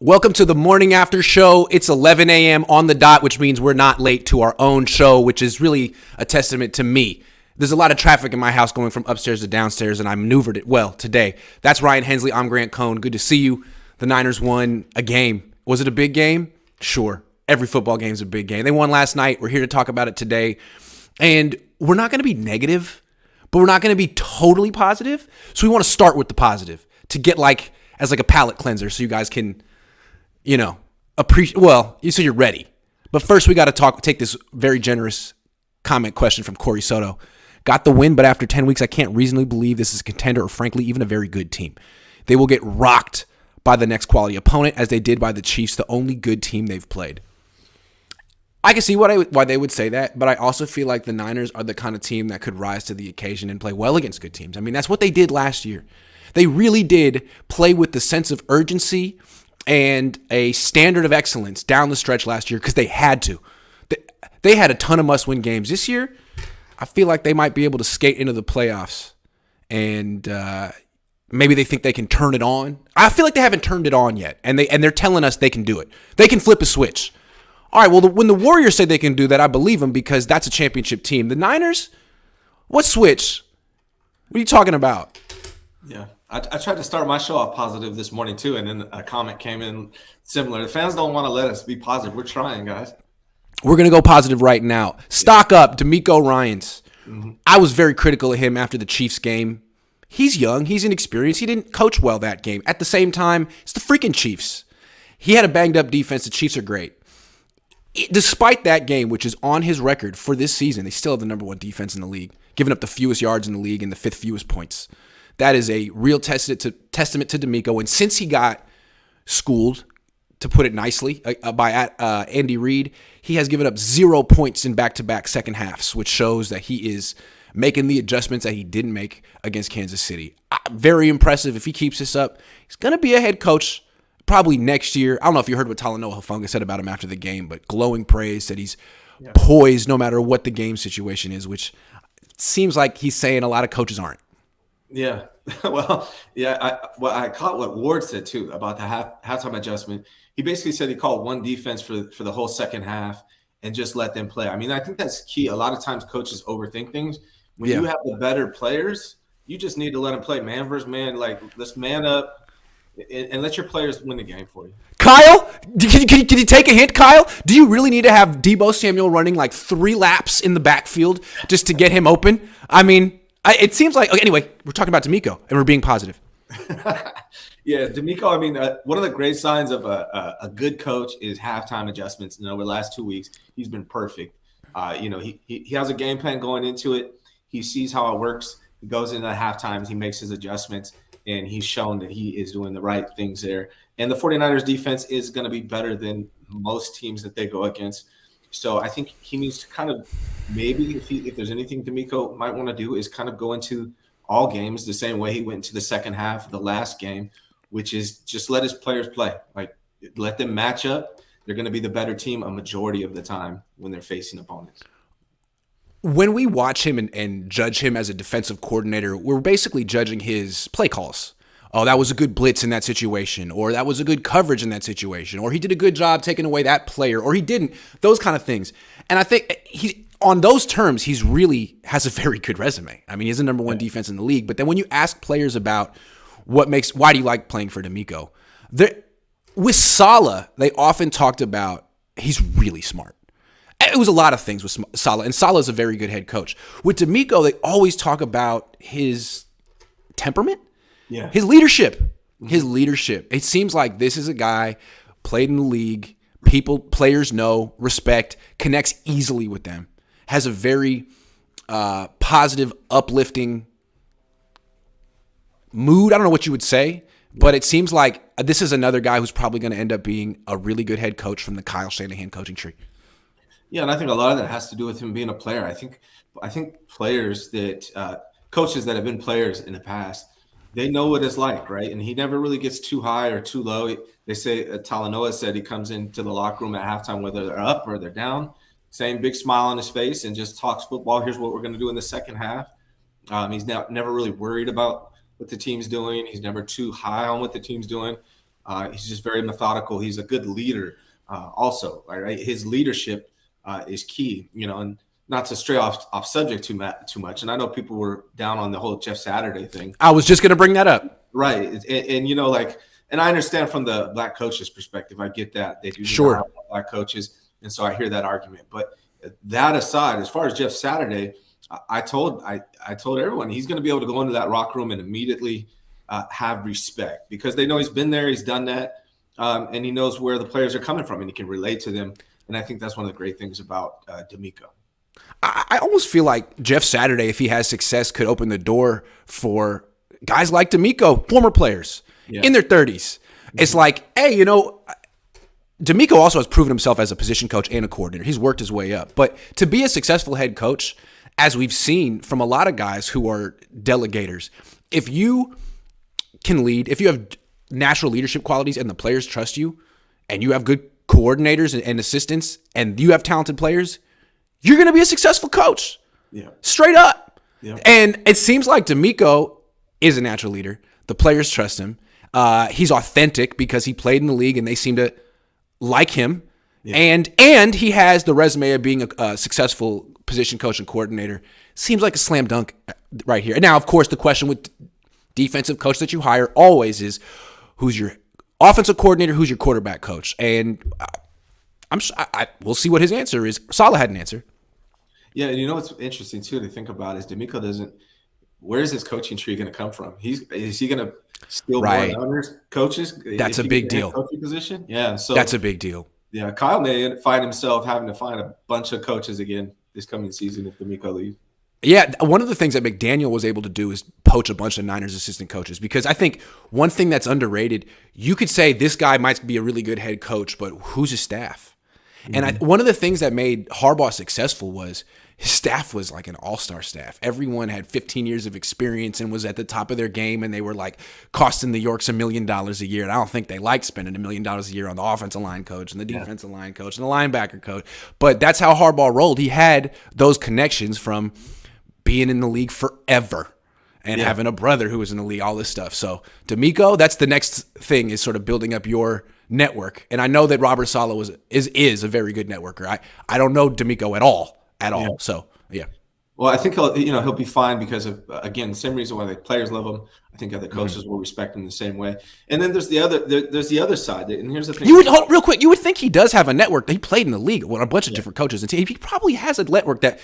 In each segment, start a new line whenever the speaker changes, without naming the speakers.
Welcome to the morning after show. It's 11 a.m. on the dot, which means we're not late to our own show, which is really a testament to me. There's a lot of traffic in my house going from upstairs to downstairs, and I maneuvered it well today. That's Ryan Hensley. I'm Grant Cohn. Good to see you. The Niners won a game. Was it a big game? Sure. Every football game is a big game. They won last night. We're here to talk about it today. And we're not going to be negative, but we're not going to be totally positive. So we want to start with the positive to get as a palate cleanser so you guys can appreciate, so you're ready. But first, we got to take this very generous comment question from Corey Soto. Got the win, but after 10 weeks, I can't reasonably believe this is a contender or, frankly, even a very good team. They will get rocked by the next quality opponent, as they did by the Chiefs, the only good team they've played. I can see why they would say that, but I also feel like the Niners are the kind of team that could rise to the occasion and play well against good teams. I mean, that's what they did last year. They really did play with the sense of urgency and a standard of excellence down the stretch last year because they had to. They had a ton of must-win games. This year, I feel like they might be able to skate into the playoffs, and maybe they think they can turn it on. I feel like they haven't turned it on yet, and they're telling us they can do it. They can flip a switch. All right, well, when the Warriors say they can do that, I believe them because that's a championship team. The Niners, what switch? What are you talking about?
Yeah. I tried to start my show off positive this morning, too, and then a comment came in similar. The fans don't want to let us be positive. We're trying, guys.
We're going to go positive right now. Stock up, DeMeco Ryans. Mm-hmm. I was very critical of him after the Chiefs game. He's young. He's inexperienced. He didn't coach well that game. At the same time, it's the freaking Chiefs. He had a banged-up defense. The Chiefs are great. Despite that game, which is on his record for this season, they still have the number one defense in the league, giving up the fewest yards in the league and the fifth fewest points. That is a real testament to DeMeco. And since he got schooled, to put it nicely, by Andy Reid, he has given up 0 points in back-to-back second halves, which shows that he is making the adjustments that he didn't make against Kansas City. Very impressive. If he keeps this up, he's going to be a head coach probably next year. I don't know if you heard what Talanoa Hufanga said about him after the game, but glowing praise, said he's poised no matter what the game situation is, which seems like he's saying a lot of coaches aren't.
Yeah. Well, yeah. I caught what Ward said, too, about the halftime adjustment. He basically said he called one defense for the whole second half and just let them play. I mean, I think that's key. A lot of times coaches overthink things. When you have the better players, you just need to let them play man versus man. Let's man up and let your players win the game for you.
Kyle, can you take a hint, Kyle? Do you really need to have Deebo Samuel running 3 laps in the backfield just to get him open? I mean, it seems like – okay, anyway, we're talking about DeMeco, and we're being positive.
Yeah, DeMeco, I mean, one of the great signs of a good coach is halftime adjustments. Over the last 2 weeks, he's been perfect. He has a game plan going into it. He sees how it works. He goes into halftime. He makes his adjustments, and he's shown that he is doing the right things there. And the 49ers defense is going to be better than most teams that they go against. So I think he needs to kind of maybe if there's anything DeMeco might want to do is kind of go into all games the same way he went into the second half of the last game, which is just let his players play. Let them match up. They're going to be the better team a majority of the time when they're facing opponents.
When we watch him and judge him as a defensive coordinator, we're basically judging his play calls. Oh, that was a good blitz in that situation, or that was a good coverage in that situation, or he did a good job taking away that player, or he didn't. Those kind of things. And I think on those terms, he's really has a very good resume. I mean, he's the number one defense in the league. But then when you ask players about why do you like playing for DeMeco? With Saleh, they often talked about he's really smart. It was a lot of things with Saleh, and Saleh is a very good head coach. With DeMeco, they always talk about his temperament, his leadership. His leadership. It seems like this is a guy played in the league, players know, respect, connects easily with them, has a very positive, uplifting mood. I don't know what you would say, but it seems like this is another guy who's probably going to end up being a really good head coach from the Kyle Shanahan coaching tree.
Yeah, and I think a lot of that has to do with him being a player. I think players that coaches that have been players in the past, they know what it's like, right? And he never really gets too high or too low. They say Talanoa said he comes into the locker room at halftime, whether they're up or they're down, same big smile on his face and just talks football. Here's what we're going to do in the second half. He's never really worried about what the team's doing. He's never too high on what the team's doing. He's just very methodical. He's a good leader also, right? His leadership is key, and not to stray off subject too much. And I know people were down on the whole Jeff Saturday thing.
I was just going to bring that up.
Right. And I understand from the black coaches' perspective. I get that. They do
sure.
Black coaches. And so I hear that argument. But that aside, as far as Jeff Saturday, I told everyone he's going to be able to go into that locker room and immediately have respect, because they know he's been there, he's done that, and he knows where the players are coming from, and he can relate to them. And I think that's one of the great things about DeMeco.
I almost feel like Jeff Saturday, if he has success, could open the door for guys like DeMeco, former players in their 30s. Mm-hmm. It's like, hey, DeMeco also has proven himself as a position coach and a coordinator. He's worked his way up. But to be a successful head coach, as we've seen from a lot of guys who are delegators, if you can lead, if you have natural leadership qualities and the players trust you, and you have good coordinators and assistants, and you have talented players, you're going to be a successful coach. Yeah. Straight up. Yeah. And it seems like DeMeco is a natural leader. The players trust him. He's authentic because he played in the league and they seem to like him. Yeah. And he has the resume of being a successful position coach and coordinator. Seems like a slam dunk right here. And now, of course, the question with defensive coach that you hire always is, who's your offensive coordinator, who's your quarterback coach? And we'll see what his answer is. Saleh had an answer.
Yeah, and what's interesting too to think about is DeMeco doesn't. Where's his coaching tree going to come from? Is he going to steal more others coaches?
That's a big deal.
Coaching position, yeah. So
that's a big deal.
Yeah, Kyle may find himself having to find a bunch of coaches again this coming season if DeMeco leaves.
Yeah, one of the things that McDaniel was able to do is poach a bunch of Niners assistant coaches, because I think one thing that's underrated, you could say this guy might be a really good head coach, but who's his staff? Mm-hmm. And one of the things that made Harbaugh successful was his staff was like an all-star staff. Everyone had 15 years of experience and was at the top of their game, and they were like costing the Yorks $1 million a year. And I don't think they liked spending $1 million a year on the offensive line coach and the defensive line coach and the linebacker coach. But that's how Harbaugh rolled. He had those connections from being in the league forever and having a brother who was in the league, all this stuff. So DeMeco, that's the next thing, is sort of building up your network. And I know that Robert Saleh is a very good networker. I don't know DeMeco at all. Yeah. So, yeah.
Well, I think he'll be fine because of, again, the same reason why the players love him. I think other coaches will respect him the same way. And then there's the other side. And here's the thing.
Real quick, you would think he does have a network. He played in the league with a bunch of different coaches, and he probably has a network that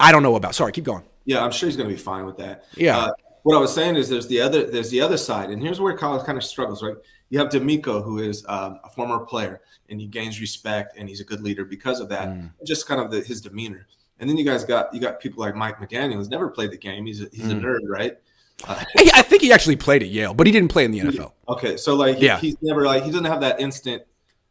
I don't know about. Sorry, keep going.
Yeah, I'm sure he's going to be fine with that.
Yeah.
What I was saying is there's the other side, and here's where college kind of struggles, right? You have DeMeco, who is a former player, and he gains respect, and he's a good leader because of that. Just kind of his demeanor. And then you got people like Mike McDaniel, who's never played the game. He's a nerd, right?
I think he actually played at Yale, but he didn't play in the NFL.
Okay, so he's never he doesn't have that instant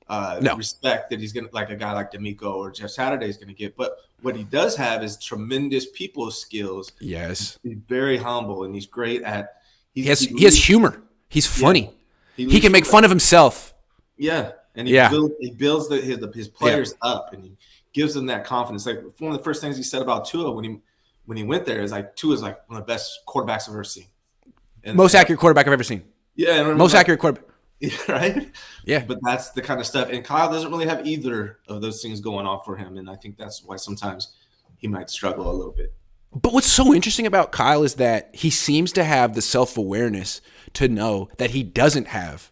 respect that he's gonna, like a guy like DeMeco or Jeff Saturday is gonna get. But what he does have is tremendous people skills.
Yes,
he's very humble, and he's great at. He
has humor. He's funny. Yeah. He can make fun of himself.
Yeah, and he builds his players up, and he gives them that confidence. Like, one of the first things he said about Tua when he went there is like, Tua's like one of the best quarterbacks I've ever seen. And
most accurate quarterback I've ever seen.
Yeah,
most accurate quarterback.
Right?
Yeah.
But that's the kind of stuff. And Kyle doesn't really have either of those things going on for him. And I think that's why sometimes he might struggle a little bit.
But what's so interesting about Kyle is that he seems to have the self-awareness to know that he doesn't have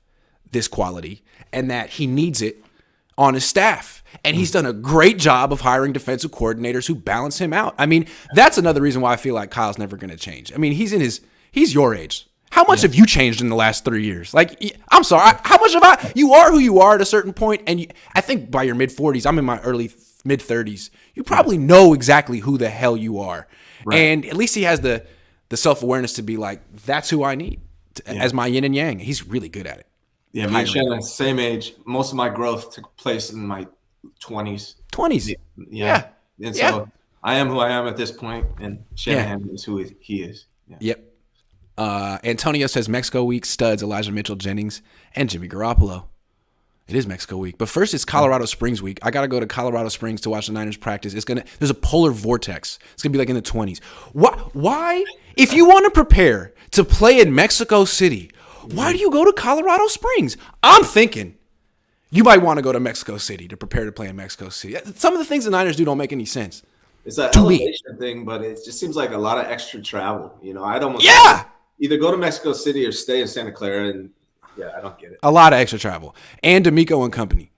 this quality and that he needs it on his staff. And he's done a great job of hiring defensive coordinators who balance him out. I mean, that's another reason why I feel like Kyle's never going to change. I mean, he's your age. How much have you changed in the last 3 years? Like, I'm sorry, how much have you are who you are at a certain point, and I think by your mid-40s, I'm in my early mid-30s, you probably know exactly who the hell you are. Right. And at least he has the self-awareness to be like, that's who I need as my yin and yang. He's really good at it.
Yeah, me and Shannon, same age. Most of my growth took place in my 20s.
20s.
Yeah. And so I am who I am at this point, and Shanahan is who he is. Yeah.
Yep. Antonio says Mexico week studs Elijah Mitchell, Jennings, and Jimmy Garoppolo. It is Mexico week. But first, it's Colorado Springs week. I got to go to Colorado Springs to watch the Niners practice. There's a polar vortex. It's going to be like in the 20s. Why? If you want to prepare to play in Mexico City, Why do you go to Colorado Springs? I'm thinking you might want to go to Mexico City to prepare to play in Mexico City. Some of the things the Niners do don't make any sense.
It's an elevation thing, but it just seems like a lot of extra travel. I'd almost either go to Mexico City or stay in Santa Clara, and I don't get it.
A lot of extra travel. And DeMeco and company.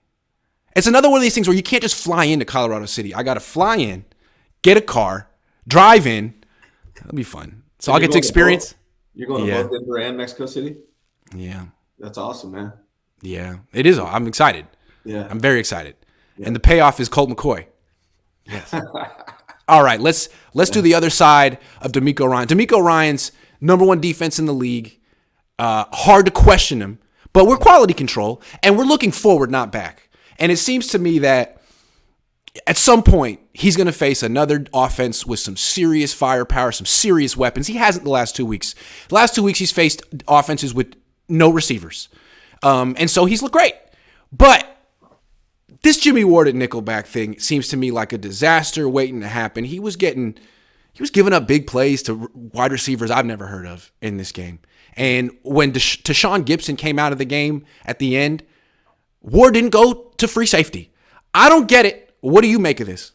It's another one of these things where you can't just fly into Colorado City. I got to fly in, get a car, drive in. That'll be fun. So I'll get to experience.
You're going to both Denver and Mexico City?
Yeah.
That's awesome, man.
Yeah, it is. I'm excited.
Yeah.
I'm very excited. Yeah. And the payoff is Colt McCoy. Yes. All right, let's do the other side of DeMeco Ryan. DeMeco Ryan's number one defense in the league. Hard to question him, but we're quality control, and we're looking forward, not back. And it seems to me that at some point, he's going to face another offense with some serious firepower, some serious weapons. He hasn't the last 2 weeks. The last 2 weeks, he's faced offenses with no receivers. And so he's looked great. But this Jimmie Ward at nickelback thing seems to me like a disaster waiting to happen. He was giving up big plays to wide receivers I've never heard of in this game. And when Tashawn Gibson came out of the game at the end, Ward didn't go to free safety. I don't get it. What do you make of this?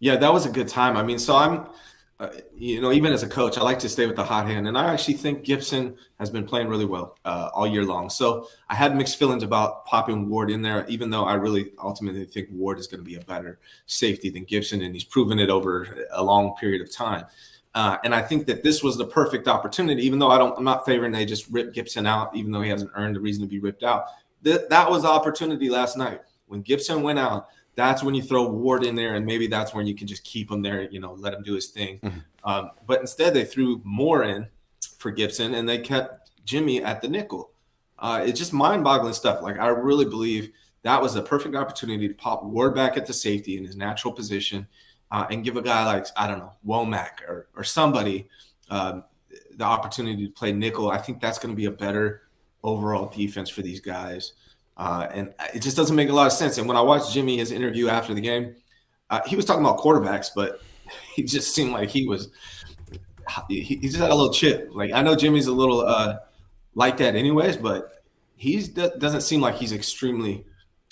Yeah, that was a good time. I mean, so I'm, even as a coach, I like to stay with the hot hand. And I actually think Gibson has been playing really well all year long. So I had mixed feelings about popping Ward in there, even though I really ultimately think Ward is going to be a better safety than Gibson. And he's proven it over a long period of time. And I think that this was the perfect opportunity, even though I'm not favoring they just rip Gibson out, even though he hasn't earned the reason to be ripped out. That was the opportunity last night. When Gibson went out, that's when you throw Ward in there, and maybe that's when you can just keep him there, let him do his thing. Mm-hmm. But instead, they threw Moore in for Gibson, and they kept Jimmie at the nickel. It's just mind-boggling stuff. Like, I really believe that was a perfect opportunity to pop Ward back at the safety in his natural position and give a guy like, I don't know, Womack or somebody the opportunity to play nickel. I think that's going to be a better overall defense for these guys. And it just doesn't make a lot of sense. And when I watched Jimmie, his interview after the game, he was talking about quarterbacks, but he just seemed like he just had a little chip. Like, I know Jimmie's a little like that anyways, but he doesn't seem like he's extremely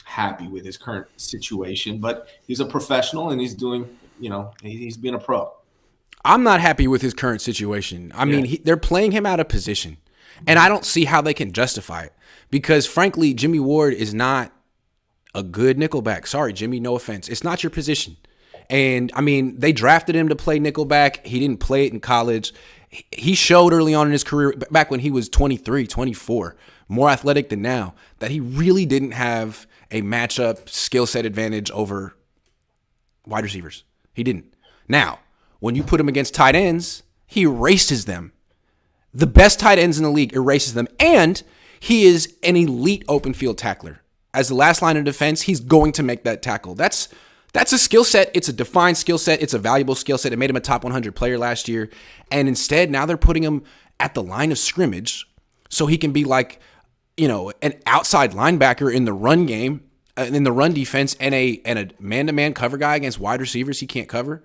happy with his current situation. But he's a professional, and he's doing, he's being a pro.
I'm not happy with his current situation. I mean, they're playing him out of position, and I don't see how they can justify it. Because, frankly, Jimmie Ward is not a good nickelback. Sorry, Jimmie, no offense. It's not your position. And, I mean, they drafted him to play nickelback. He didn't play it in college. He showed early on in his career, back when he was 23, 24, more athletic than now, that he really didn't have a matchup skill set advantage over wide receivers. He didn't. Now, when you put him against tight ends, he erases them. The best tight ends in the league erases them. And he is an elite open field tackler. As the last line of defense, he's going to make that tackle. That's a skill set. It's a defined skill set. It's a valuable skill set. It made him a top 100 player last year. And instead, now they're putting him at the line of scrimmage so he can be like, an outside linebacker in the run game, in the run defense, and a man-to-man cover guy against wide receivers he can't cover.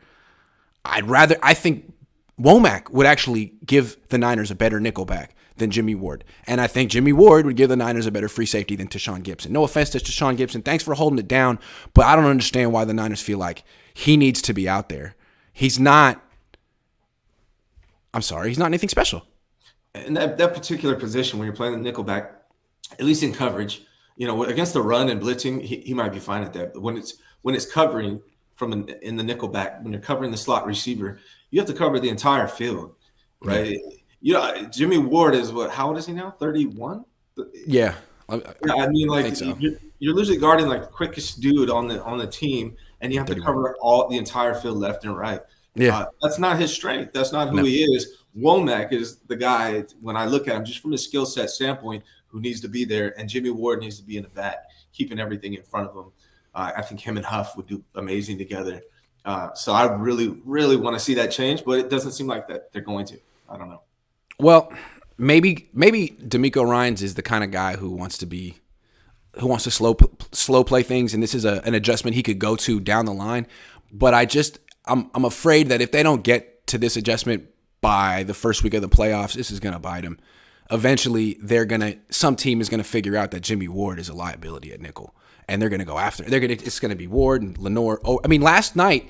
I think Womack would actually give the Niners a better nickelback than Jimmie Ward. And I think Jimmie Ward would give the Niners a better free safety than Tashawn Gibson. No offense to Tashawn Gibson. Thanks for holding it down, but I don't understand why the Niners feel like he needs to be out there. He's not anything special.
And that particular position, when you're playing the nickelback, at least in coverage, against the run and blitzing, he might be fine at that. But when it's covering in the nickelback, when you're covering the slot receiver, you have to cover the entire field, right? Yeah. Jimmie Ward is how old is he now? 31?
Yeah.
I mean, like, so. You're literally guarding like the quickest dude on the team, and you have to cover the entire field left and right.
Yeah.
That's not his strength. That's not who he is. Womack is the guy, when I look at him, just from his skill set standpoint, who needs to be there, and Jimmie Ward needs to be in the back, keeping everything in front of him. I think him and Huff would do amazing together. So I really, really want to see that change, but it doesn't seem like that they're going to. I don't know.
Well, maybe DeMeco Ryans is the kind of guy who wants to slow play things, and this is an adjustment he could go to down the line. But I'm afraid that if they don't get to this adjustment by the first week of the playoffs, this is going to bite him. eventually some team is gonna figure out that Jimmie Ward is a liability at nickel, and they're gonna go after it. It's gonna be Ward and Lenore. Oh, I mean, last night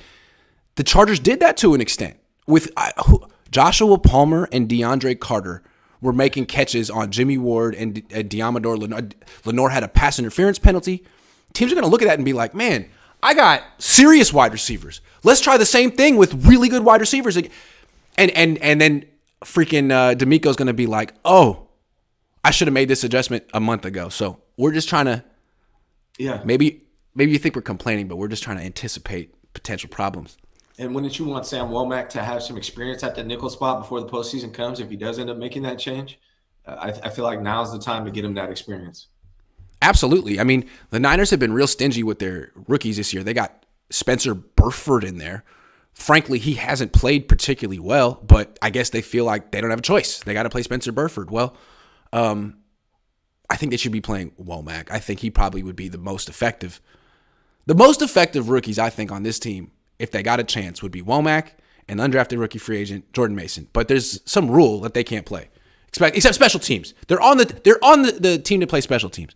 the Chargers did that to an extent with Joshua Palmer and DeAndre Carter were making catches on Jimmie Ward and Diamador Lenore. Lenore had a pass interference penalty. Teams are gonna look at that and be like, man, I got serious wide receivers. Let's try the same thing with really good wide receivers. And then freaking DeMeco's going to be like, oh, I should have made this adjustment a month ago. So we're just trying to, maybe you think we're complaining, but we're just trying to anticipate potential problems.
And wouldn't you want Sam Womack to have some experience at the nickel spot before the postseason comes if he does end up making that change? I feel like now's the time to get him that experience.
Absolutely. I mean, the Niners have been real stingy with their rookies this year. They got Spencer Burford in there. Frankly, he hasn't played particularly well, but I guess they feel like they don't have a choice. They got to play Spencer Burford. Well, I think they should be playing Womack. I think he probably would be the most effective. The most effective rookies, I think, on this team, if they got a chance, would be Womack and undrafted rookie free agent Jordan Mason. But there's some rule that they can't play, except special teams. They're on the team to play special teams.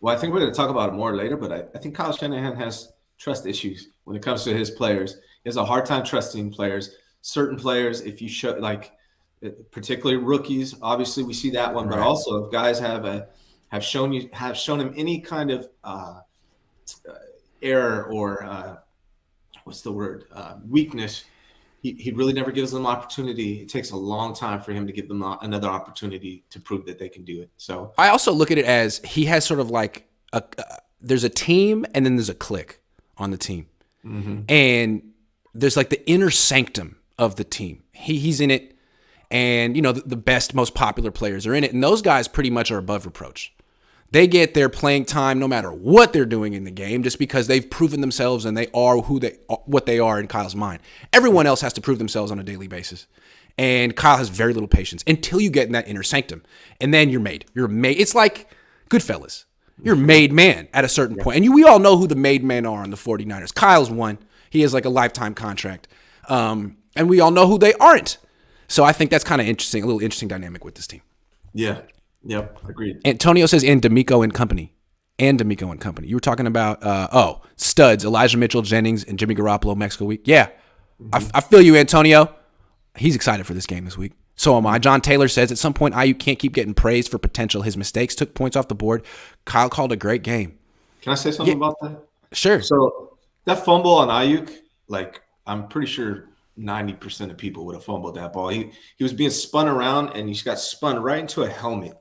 Well, I think we're going to talk about it more later, but I think Kyle Shanahan has trust issues when it comes to his players. He has a hard time trusting players. Certain players, if you show, like particularly rookies, obviously we see that one, but also if guys have shown him any kind of error or weakness, he really never gives them opportunity. It takes a long time for him to give them another opportunity to prove that they can do it. So
I also look at it as he has sort of like there's a team and then there's a clique on the team. Mm-hmm. And there's like the inner sanctum of the team. He's in it, and the best, most popular players are in it, and those guys pretty much are above reproach. They get their playing time no matter what they're doing in the game, just because they've proven themselves and they are what they are in Kyle's mind. Everyone else has to prove themselves on a daily basis, and Kyle has very little patience until you get in that inner sanctum, and then you're made. You're made. It's like Goodfellas. You're made man at a certain point, and we all know who the made men are on the 49ers. Kyle's one. He has like a lifetime contract, and we all know who they aren't. So I think that's kind of interesting, a little interesting dynamic with this team.
Yeah. Yep, agreed.
Antonio says, and DeMeco and company. You were talking about, studs, Elijah Mitchell, Jennings, and Jimmy Garoppolo, Mexico week. Yeah, mm-hmm. I feel you, Antonio. He's excited for this game this week. So am I. John Taylor says, at some point, Ayuk can't keep getting praised for potential. His mistakes took points off the board. Kyle called a great game.
Can I say something about that?
Sure.
So that fumble on Ayuk, like, I'm pretty sure 90% of people would have fumbled that ball. He was being spun around, and he got spun right into a helmet.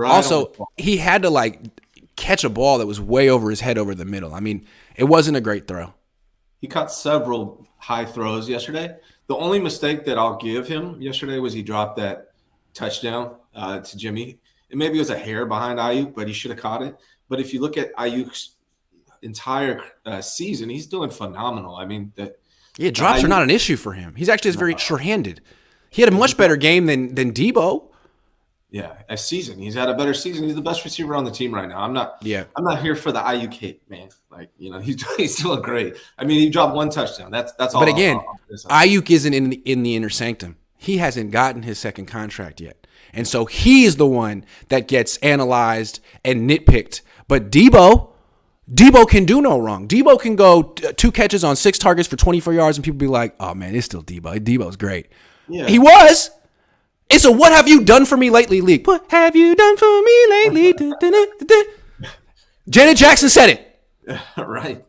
Also, he had to like catch a ball that was way over his head over the middle. I mean, it wasn't a great throw.
He caught several high throws yesterday. The only mistake that I'll give him yesterday was he dropped that touchdown to Jimmy. And maybe it was a hair behind Ayuk, but he should have caught it. But if you look at Ayuk's entire season, he's doing phenomenal. I mean,
drops are not an issue for him. He's actually very sure-handed. He had a much better game than Debo.
Yeah, a season. He's had a better season. He's the best receiver on the team right now. I'm not here for the Ayuk hate, man. Like, he's doing great. I mean, he dropped one touchdown. That's all.
But again, Ayuk isn't in the inner sanctum. He hasn't gotten his second contract yet. And so he is the one that gets analyzed and nitpicked. But Debo can do no wrong. Debo can go 2 catches on 6 targets for 24 yards, and people be like, oh, man, it's still Debo. Debo's great. Yeah. He was. It's a what have you done for me lately league. What have you done for me lately? Janet Jackson said it.
Right.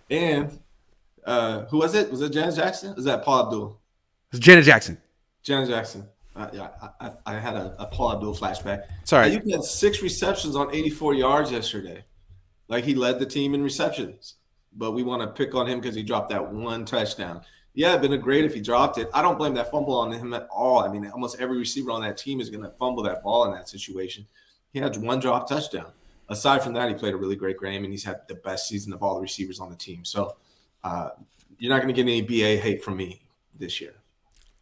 And who was it? Was it Janet Jackson? Was that Paul Abdul?
It's Janet Jackson.
Janet Jackson. I had a Paul Abdul flashback.
Sorry.
You had 6 receptions on 84 yards yesterday. Like, he led the team in receptions. But we want to pick on him because he dropped that one touchdown. Yeah, it'd been great if he dropped it. I don't blame that fumble on him at all. I mean, almost every receiver on that team is going to fumble that ball in that situation. He had 1 drop touchdown. Aside from that, he played a really great game, and he's had the best season of all the receivers on the team. So you're not going to get any BA hate from me this year.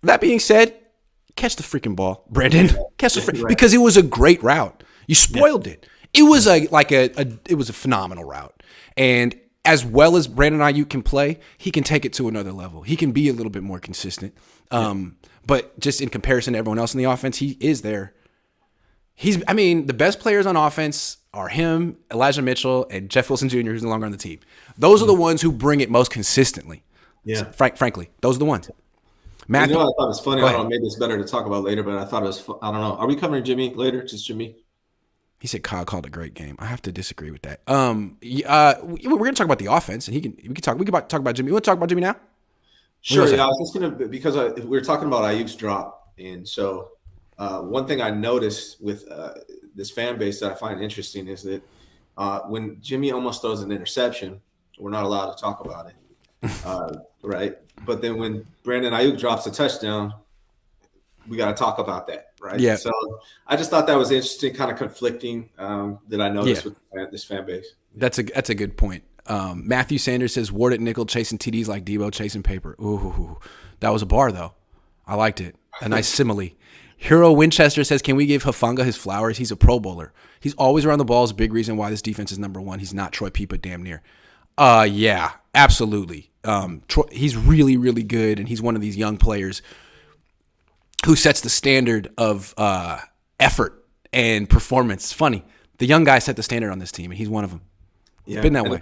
That
being said, catch the freaking ball, Brandon. Catch the because it was a great route. You spoiled it. It was it was a phenomenal route, and as well as Brandon Ayuk can play, he can take it to another level. He can be a little bit more consistent. But just in comparison to everyone else in the offense, he is their The best players on offense are him, Elijah Mitchell, and Jeff Wilson Jr., who's no longer on the team. Those are the ones who bring it most consistently. Yeah. So, frankly, those are the ones.
Matthew, I thought it was funny. I don't know, maybe it's better to talk about later, but I thought it was I don't know. Are we covering Jimmie later? Just Jimmie?
He said Kyle called a great game. I have to disagree with that. We're going to talk about the offense, and we can talk about Jimmie. You want to talk about Jimmie now?
Sure. Yeah, I was just going to, because we were talking about Ayuk's drop, and so one thing I noticed with this fan base that I find interesting is that when Jimmie almost throws an interception, we're not allowed to talk about it, right? But then when Brandon Ayuk drops a touchdown, we got to talk about that, right?
Yeah.
So I just thought that was interesting, kind of conflicting that I noticed with this fan base.
That's a good point. Matthew Sanders says Ward at nickel chasing TDs like Debo chasing paper. Ooh, that was a bar though. I liked it. A nice simile. Hero Winchester says, can we give Hufanga his flowers? He's a Pro Bowler. He's always around the ball. Is a big reason why this defense is number one. He's not Troy Peep, but damn near. Yeah, absolutely. He's really, really good, and he's one of these young players who sets the standard of effort and performance. It's funny. The young guy set the standard on this team, and he's one of them. Yeah, it's been that way.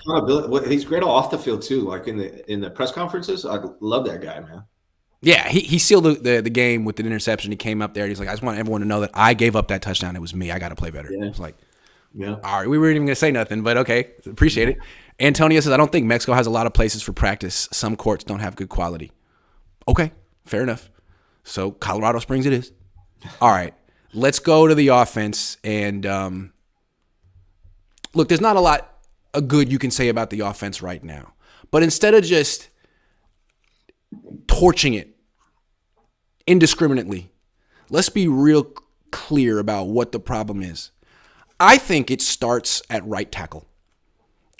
He's great off the field too. Like in the press conferences, I love that guy, man.
Yeah, he sealed the game with an interception. He came up there. And he's like, I just want everyone to know that I gave up that touchdown. It was me. I got to play better. Yeah. It's like, all right, we weren't even going to say nothing, but okay, appreciate it. Antonio says, I don't think Mexico has a lot of places for practice. Some courts don't have good quality. Okay, fair enough. So Colorado Springs it is. All right, let's go to the offense. And look, there's not a lot of good you can say about the offense right now. But instead of just torching it indiscriminately, let's be real clear about what the problem is. I think it starts at right tackle.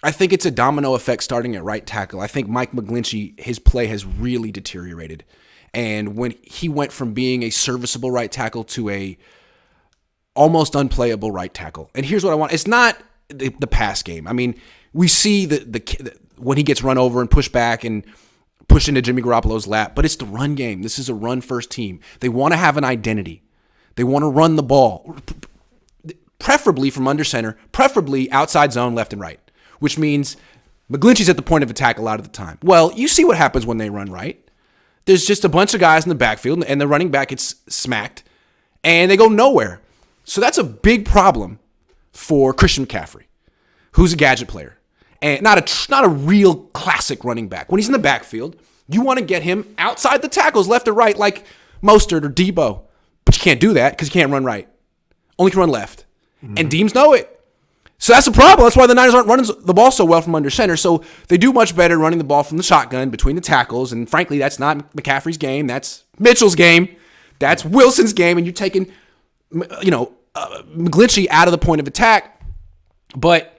I think it's a domino effect starting at right tackle. I think Mike McGlinchey, his play has really deteriorated. And when he went from being a serviceable right tackle to a almost unplayable right tackle. And here's what I want. It's not the pass game. I mean, we see the when he gets run over and pushed back and pushed into Jimmy Garoppolo's lap, but it's the run game. This is a run-first team. They want to have an identity. They want to run the ball, preferably from under center, preferably outside zone, left and right, which means McGlinchey's at the point of attack a lot of the time. Well, you see what happens when they run right. There's just a bunch of guys in the backfield, and the running back gets smacked, and they go nowhere. So that's a big problem for Christian McCaffrey, who's a gadget player. And not a real classic running back. When he's in the backfield, you want to get him outside the tackles, left or right, like Mostert or Debo. But you can't do that because you can't run right. Only can run left. Mm-hmm. And Deems know it. So that's the problem. That's why the Niners aren't running the ball so well from under center. So they do much better running the ball from the shotgun between the tackles. And frankly, that's not McCaffrey's game. That's Mitchell's game. That's Wilson's game. And you're taking, McGlinchey out of the point of attack. But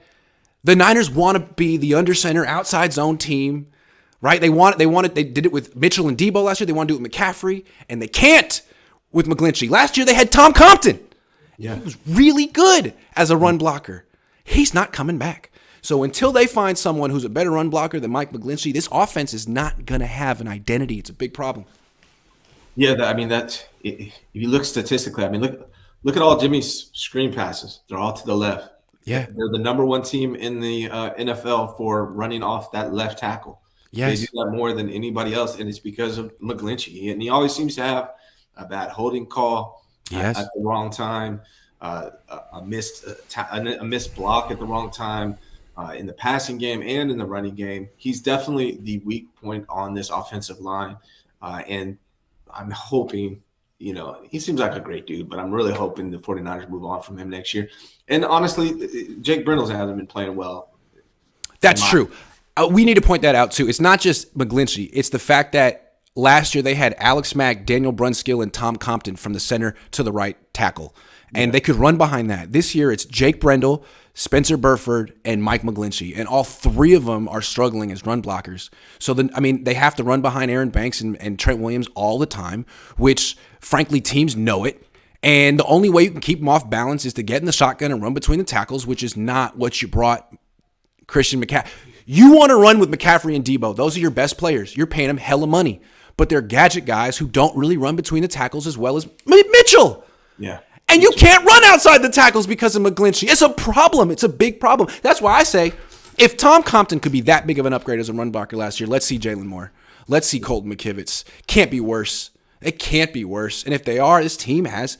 the Niners want to be the under center outside zone team, right? They did it with Mitchell and Debo last year. They want to do it with McCaffrey, and they can't with McGlinchey. Last year they had Tom Compton. Yeah. He was really good as a run blocker. He's not coming back. So until they find someone who's a better run blocker than Mike McGlinchey, this offense is not going to have an identity. It's a big problem.
Yeah, if you look statistically, look at all Jimmie's screen passes. They're all to the left.
Yeah,
they're the number one team in the NFL for running off that left tackle.
Yes.
They do that more than anybody else, and it's because of McGlinchey. And he always seems to have a bad holding call at the wrong time, a missed block at the wrong time in the passing game and in the running game. He's definitely the weak point on this offensive line, and I'm hoping – he seems like a great dude, but I'm really hoping the 49ers move on from him next year. And honestly, Jake Brindles hasn't been playing well.
That's true. We need to point that out, too. It's not just McGlinchey. It's the fact that last year they had Alex Mack, Daniel Brunskill, and Tom Compton from the center to the right tackle. And they could run behind that. This year it's Jake Brendel, Spencer Burford, and Mike McGlinchey. And all three of them are struggling as run blockers. So, they have to run behind Aaron Banks and Trent Williams all the time, which, frankly, teams know it. And the only way you can keep them off balance is to get in the shotgun and run between the tackles, which is not what you brought Christian McCaffrey. You want to run with McCaffrey and Debo. Those are your best players. You're paying them hella money. But they're gadget guys who don't really run between the tackles as well as Mitchell.
Yeah.
And you can't run outside the tackles because of McGlinchey. It's a problem. It's a big problem. That's why I say, if Tom Compton could be that big of an upgrade as a run blocker last year, let's see Jalen Moore. Let's see Colton McKivitz. Can't be worse. It can't be worse. And if they are, this team has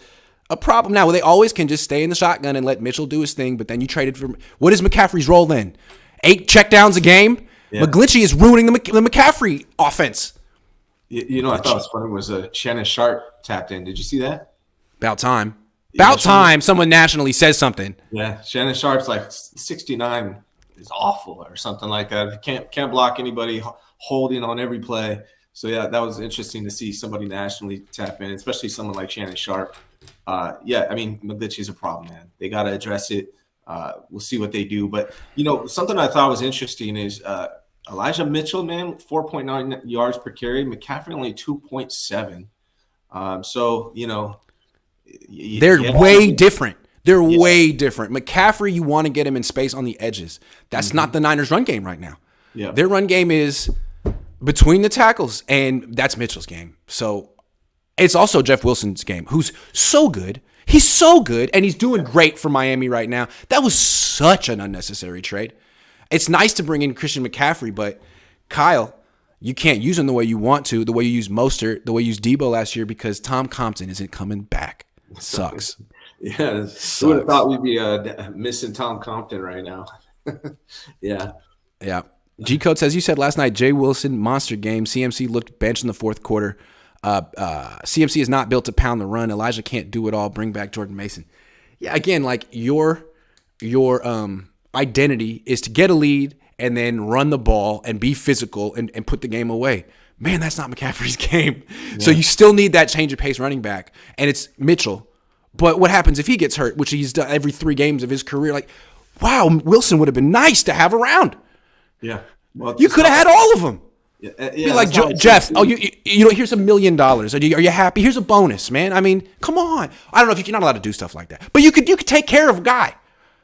a problem. Now, they always can just stay in the shotgun and let Mitchell do his thing, but then you traded for – what is McCaffrey's role then? 8 checkdowns a game? Yeah. McGlinchey is ruining the McCaffrey offense.
You know, I thought it was funny was Shannon Sharp tapped in. Did you see that?
About time. About time someone nationally says something.
Yeah, Shannon Sharp's like 69 is awful or something like that. Can't block anybody, holding on every play. So, yeah, that was interesting to see somebody nationally tap in, especially someone like Shannon Sharp. Yeah, I mean, McGlinchey's a problem, man. They got to address it. We'll see what they do. But, you know, something I thought was interesting is Elijah Mitchell, man, 4.9 yards per carry. McCaffrey only 2.7. So, you know.
They're way different. They're way different. McCaffrey, you want to get him in space on the edges. That's not the Niners' run game right now.
Yeah.
Their run game is between the tackles, and that's Mitchell's game. So it's also Jeff Wilson's game, who's so good. He's so good, and he's doing great for Miami right now. That was such an unnecessary trade. It's nice to bring in Christian McCaffrey, but Kyle, you can't use him the way you want to, the way you use Mostert, the way you used Debo last year, because Tom Compton isn't coming back. Sucks.
Yeah, who would have thought we'd be missing Tom Compton right now? Yeah.
G-Code says, you said last night, Jay Wilson, monster game. CMC looked benched in the fourth quarter. CMC is not built to pound the run. Elijah can't do it all. Bring back Jordan Mason. Yeah, again, like your identity is to get a lead and then run the ball and be physical and put the game away. Man, that's not McCaffrey's game. Yeah. So you still need that change of pace running back, and it's Mitchell. But what happens if he gets hurt, which he's done every 3 games of his career? Like, wow, Wilson would have been nice to have around.
Yeah. Well,
you could have had all of them.
Yeah,
be like, Jeff, you know, here's $1 million. Are you happy? Here's a bonus, man. I mean, come on. I don't know if you're not allowed to do stuff like that, but you could take care of a guy.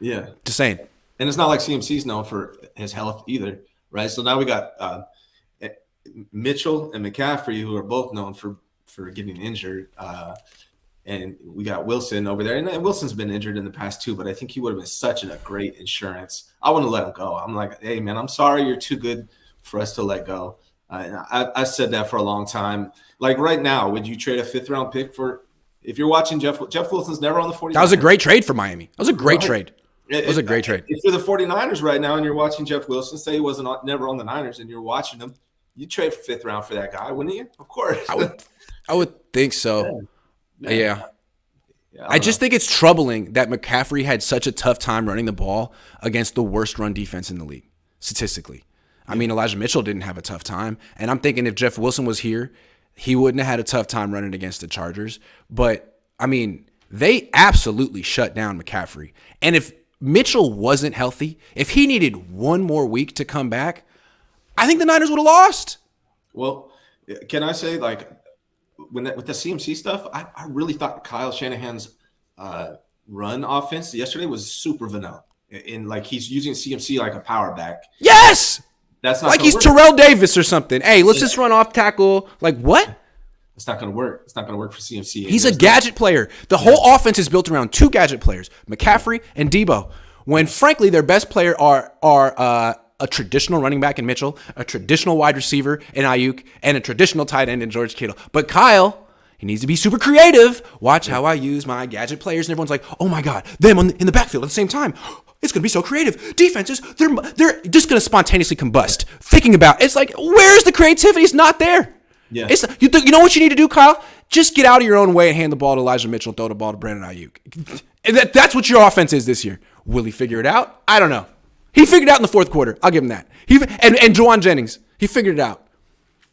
Yeah.
Just saying.
And it's not like CMC's known for his health either, right? So now we got Mitchell and McCaffrey, who are both known for getting injured. And we got Wilson over there. And Wilson's been injured in the past too, but I think he would have been such a great insurance. I wouldn't let him go. I'm like, hey, man, I'm sorry you're too good for us to let go. And I said that for a long time. Like right now, would you trade a 5th-round pick for – if you're watching Jeff Wilson's never on the 49ers.
That was a great trade for Miami. That was a great trade. It was a great trade.
If you're the 49ers right now and you're watching Jeff Wilson, say he wasn't never on the Niners and you're watching him, you'd trade for 5th round for that guy, wouldn't you? Of course.
I would think so. Yeah. I just think it's troubling that McCaffrey had such a tough time running the ball against the worst run defense in the league, statistically. I mean, Elijah Mitchell didn't have a tough time. And I'm thinking if Jeff Wilson was here, he wouldn't have had a tough time running against the Chargers. But, I mean, they absolutely shut down McCaffrey. And if Mitchell wasn't healthy, if he needed one more week to come back, I think the Niners would have lost.
Well, can I say, like, with the CMC stuff, I really thought Kyle Shanahan's run offense yesterday was super vanilla. And, like, he's using CMC like a power back.
Yes!
That's not
like he's Terrell Davis or something. Hey, let's just run off tackle. Like, what?
It's not going to work. It's not going to work for CMC.
He's a gadget player. The whole offense is built around 2 gadget players, McCaffrey and Debo. When, frankly, their best player are a traditional running back in Mitchell, a traditional wide receiver in Ayuk, and a traditional tight end in George Kittle. But Kyle, he needs to be super creative. Watch how I use my gadget players. And everyone's like, oh, my God, them in the backfield at the same time. It's going to be so creative. Defenses, they're just going to spontaneously combust. Thinking about it's like, where's the creativity? It's not there.
Yeah.
You know what you need to do, Kyle? Just get out of your own way and hand the ball to Elijah Mitchell and throw the ball to Brandon Ayuk. And that's what your offense is this year. Will he figure it out? I don't know. He figured it out in the fourth quarter. I'll give him that. And Juwan Jennings, he figured it out.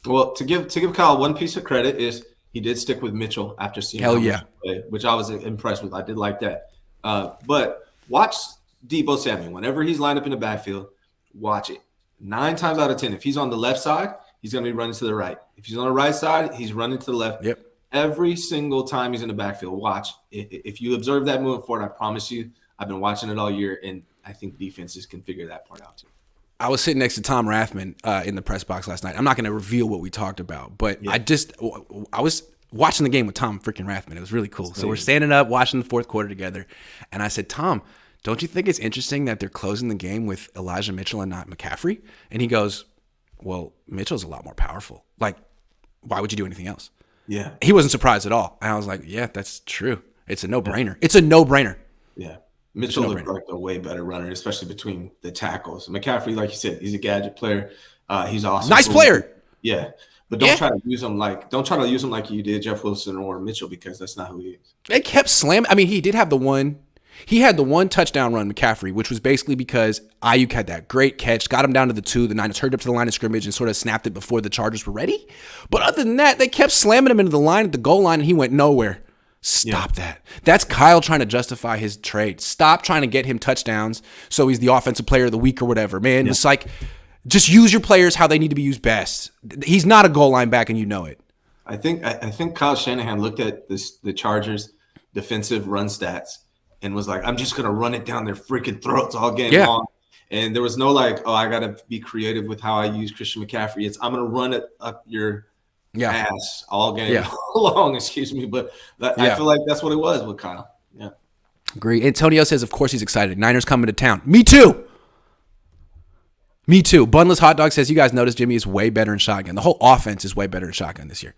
Well, to give Kyle one piece of credit is he did stick with Mitchell after seeing
hell yeah,
which I was impressed with. I did like that. But watch Debo Samuel. Whenever he's lined up in the backfield, watch it. 9 times out of 10, if he's on the left side, he's going to be running to the right. If he's on the right side, he's running to the left.
Yep.
Every single time he's in the backfield, watch. If you observe that moving forward, I promise you, I've been watching it all year, and I think defenses can figure that part out too.
I was sitting next to Tom Rathman in the press box last night. I'm not going to reveal what we talked about, but yeah. watching the game with Tom freaking Rathman. It was really cool. So we're standing up watching the fourth quarter together. And I said, Tom, don't you think it's interesting that they're closing the game with Elijah Mitchell and not McCaffrey? And he goes, well, Mitchell's a lot more powerful. Like, why would you do anything else?
Yeah.
He wasn't surprised at all. And I was like, yeah, that's true. It's a no-brainer. It's a no-brainer.
Yeah. Mitchell looked like a way better runner, especially between the tackles. McCaffrey, like you said, he's a gadget player. He's awesome.
Nice player.
Yeah. But don't try to use him like you did Jeff Wilson or Mitchell, because that's not who he is.
They kept slamming. I mean, he did have the one. He had the one touchdown run, McCaffrey, which was basically because Ayuk had that great catch, got him down to the 2. The Niners hurried up to the line of scrimmage and sort of snapped it before the Chargers were ready. But other than that, they kept slamming him into the line at the goal line, and he went nowhere. Stop that. That's Kyle trying to justify his trade. Stop trying to get him touchdowns so he's the offensive player of the week or whatever, man. It's like, just use your players how they need to be used best. He's not a goal line back, and you know it.
I think Kyle Shanahan looked at the Chargers' defensive run stats and was like, I'm just going to run it down their freaking throats all game long. And there was no like, oh, I got to be creative with how I use Christian McCaffrey. It's I'm going to run it up your ass all game long, excuse me. But I feel like that's what it was with Kyle. Yeah.
Agree. Antonio says, of course he's excited. Niners coming to town. Me too. Me too. Bunless Hot Dog says, you guys notice Jimmie is way better in shotgun. The whole offense is way better in shotgun this year.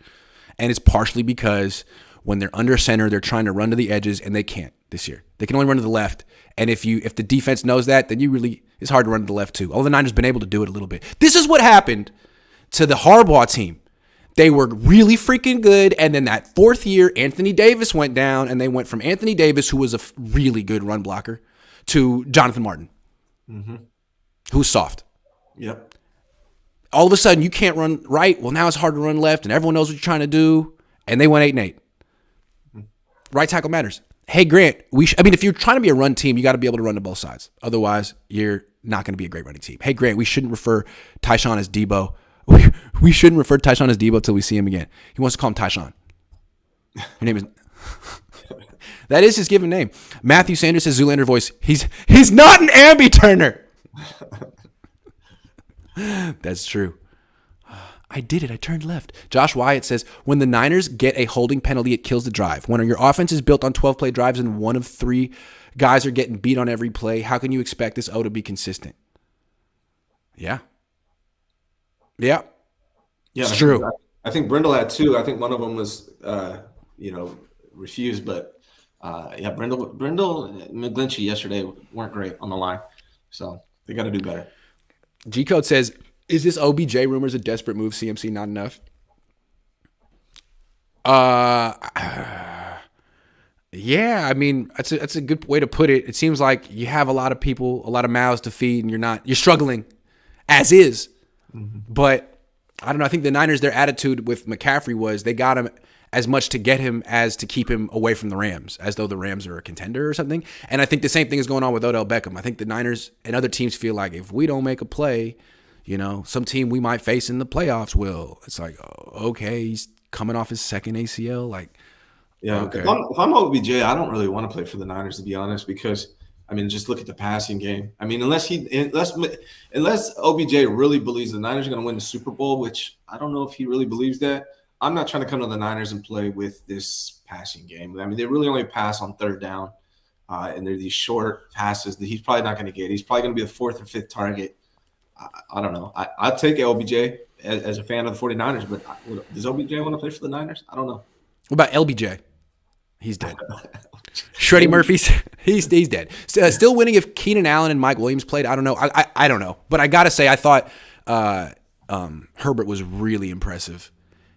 And it's partially because when they're under center, they're trying to run to the edges, and they can't this year. They can only run to the left. And if the defense knows that, then it's hard to run to the left too. Although the Niners been able to do it a little bit. This is what happened to the Harbaugh team. They were really freaking good, and then that fourth year, Anthony Davis went down, and they went from Anthony Davis, who was a really good run blocker, to Jonathan Martin, who's soft.
Yep.
All of a sudden, you can't run right. Well, now it's hard to run left, and everyone knows what you're trying to do. And they went 8-8. Right tackle matters. Hey, Grant, if you're trying to be a run team, you got to be able to run to both sides. Otherwise, you're not going to be a great running team. Hey, Grant, we shouldn't refer Tyshawn as Debo. We shouldn't refer to Tyshawn as Debo until we see him again. He wants to call him Tyshawn. Your name is... That is his given name. Matthew Sanders says, Zoolander voice, he's not an ambi-turner. That's true. I did it. I turned left. Josh Wyatt says, when the Niners get a holding penalty, it kills the drive. When your offense is built on 12-play drives and one of 3 guys are getting beat on every play, how can you expect this O to be consistent? Yeah. Yeah. Yeah. It's true.
I think Brindle had 2. I think one of them was, refused. But, Brindle and McGlinchey yesterday weren't great on the line. So they got to do better.
G-Code says, is this OBJ rumors a desperate move? CMC not enough? Yeah, I mean, that's a good way to put it. It seems like you have a lot of people, a lot of mouths to feed, and you're struggling as is. Mm-hmm. But I don't know. I think the Niners, their attitude with McCaffrey was they got him as much to get him as to keep him away from the Rams, as though the Rams are a contender or something. And I think the same thing is going on with Odell Beckham. I think the Niners and other teams feel like if we don't make a play, some team we might face in the playoffs will. It's like, okay, he's coming off his second ACL. Like,
yeah, okay. If I'm OBJ, I don't really want to play for the Niners, to be honest, because just look at the passing game. Unless OBJ really believes the Niners are going to win the Super Bowl, which I don't know if he really believes that. I'm not trying to come to the Niners and play with this passing game. They really only pass on third down, and they're these short passes that he's probably not going to get. He's probably going to be the 4th or 5th target. I don't know. I'll take OBJ as a fan of the 49ers, but does OBJ want to play for the Niners? I don't know.
What about LBJ? He's dead. Shreddy Murphy's he's dead. Still winning if Keenan Allen and Mike Williams played. I don't know. I don't know. But I got to say, I thought Herbert was really impressive.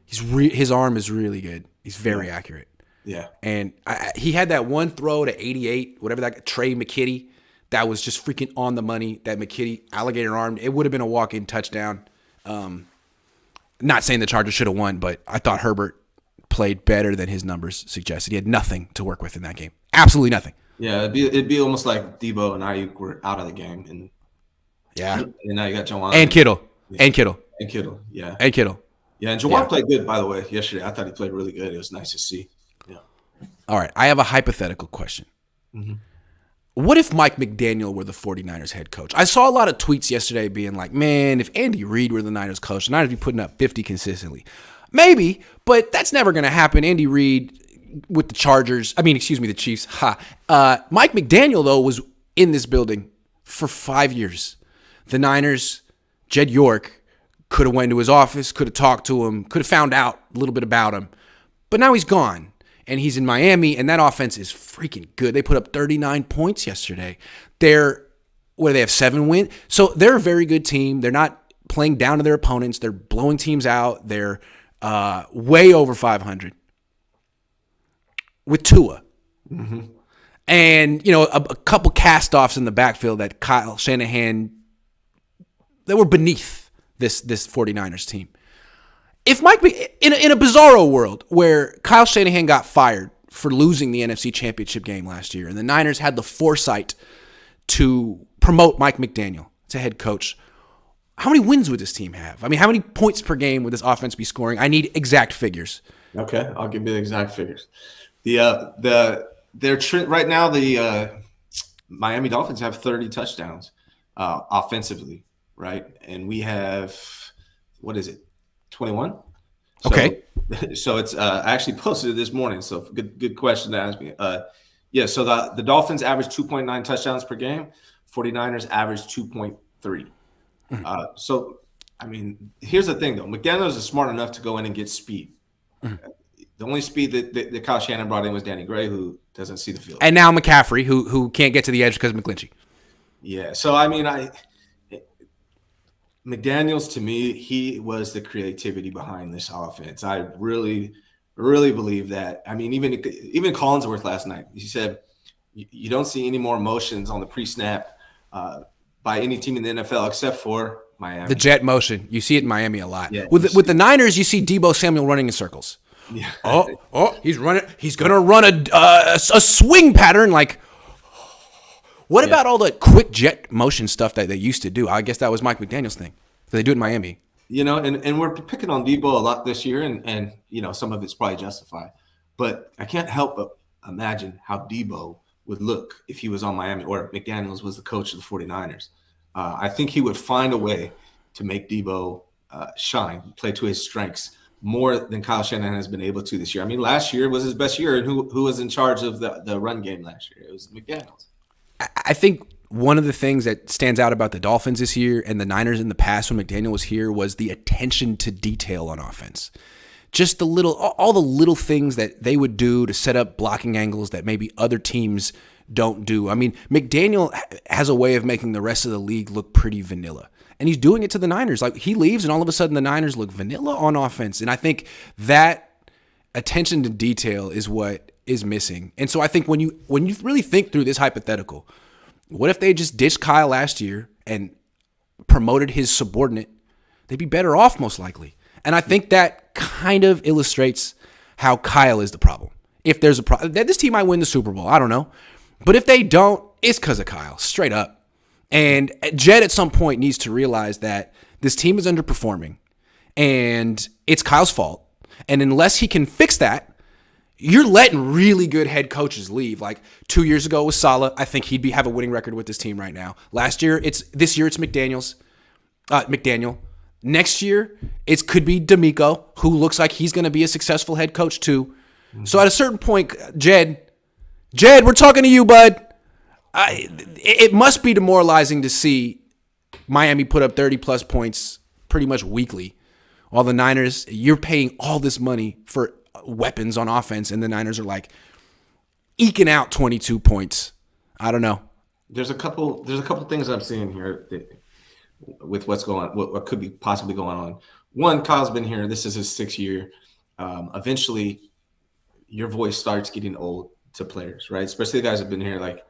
His arm is really good. He's very accurate.
Yeah. And
he had that one throw to 88, whatever that Trey McKitty, that was just freaking on the money. That McKitty alligator armed. It would have been a walk-in touchdown. Not saying the Chargers should have won, but I thought Herbert played better than his numbers suggested. He had nothing to work with in that game. Absolutely nothing.
Yeah, it'd be almost like Debo and Ayuk were out of the game. And now you got Jawan.
And Kittle.
Yeah.
And Kittle.
Yeah.
And Kittle.
Yeah, and Jawan played good, by the way, yesterday. I thought he played really good. It was nice to see. Yeah.
All right, I have a hypothetical question. Mm-hmm. What if Mike McDaniel were the 49ers head coach? I saw a lot of tweets yesterday being like, man, if Andy Reid were the Niners coach, the Niners would be putting up 50 consistently. Maybe, but that's never going to happen. Andy Reid with the the Chiefs. Mike McDaniel, though, was in this building for 5 years. The Niners, Jed York, could have went to his office, could have talked to him, could have found out a little bit about him. But now he's gone, and he's in Miami, and that offense is freaking good. They put up 39 points yesterday. They have 7 wins? So they're a very good team. They're not playing down to their opponents. They're blowing teams out. They're way over 500 with Tua. Mm-hmm. And, a couple cast-offs in the backfield that Kyle Shanahan, that were beneath this 49ers team. If Mike, in a bizarro world where Kyle Shanahan got fired for losing the NFC Championship game last year, and the Niners had the foresight to promote Mike McDaniel to head coach, how many wins would this team have? I mean, how many points per game would this offense be scoring? I need exact figures.
Okay, I'll give you the exact figures. Right now, the Miami Dolphins have 30 touchdowns offensively, right? And we have, 21?
Okay.
So it's actually posted this morning. So good question to ask me. So the Dolphins average 2.9 touchdowns per game. 49ers average 2.3. So, I mean, here's the thing, though. McDaniel is smart enough to go in and get speed. The only speed that Kyle Shanahan brought in was Danny Gray, who doesn't see the field.
And now McCaffrey, who can't get to the edge because of McGlinchey.
Yeah. So, I mean, McDaniels, to me, he was the creativity behind this offense. I really, really believe that. I mean, even Collinsworth last night, he said, you don't see any more motions on the pre-snap by any team in the NFL except for Miami.
The jet motion. You see it in Miami a lot.
Yeah,
with the Niners, you see Deebo Samuel running in circles.
Yeah.
He's running. He's going to run a swing pattern like – what about all the quick jet motion stuff that they used to do? I guess that was Mike McDaniel's thing. They do it in Miami.
And we're picking on Debo a lot this year, and some of it's probably justified. But I can't help but imagine how Debo would look if he was on Miami or McDaniels was the coach of the 49ers. I think he would find a way to make Debo shine, play to his strengths more than Kyle Shanahan has been able to this year. I mean, last year was his best year, and who was in charge of the run game last year? It was McDaniels.
I think one of the things that stands out about the Dolphins this year and the Niners in the past when McDaniel was here was the attention to detail on offense. Just all the little things that they would do to set up blocking angles that maybe other teams don't do. I mean, McDaniel has a way of making the rest of the league look pretty vanilla. And he's doing it to the Niners. Like, he leaves and all of a sudden the Niners look vanilla on offense. And I think that attention to detail is what is missing. And so I think when you really think through this hypothetical, what if they just ditched Kyle last year and promoted his subordinate? They'd be better off most likely. And I think that kind of illustrates how Kyle is the problem. If there's a problem, this team might win the Super Bowl. I don't know. But if they don't, it's because of Kyle, straight up. And Jed at some point needs to realize that this team is underperforming and it's Kyle's fault. And unless he can fix that, you're letting really good head coaches leave. Like 2 years ago with Saleh, I think he'd have a winning record with this team right now. This year it's McDaniel. Next year it could be DeMeco, who looks like he's going to be a successful head coach too. Mm-hmm. So at a certain point, Jed, we're talking to you, bud. It must be demoralizing to see Miami put up 30-plus points pretty much weekly, while the Niners, you're paying all this money for weapons on offense, and the Niners are like eking out 22 points. I don't know.
There's a couple things I'm seeing here with what's going on, what could be possibly going on. One, Kyle's been here. This is his 6th year. Eventually, your voice starts getting old to players, right? Especially the guys who've been here, like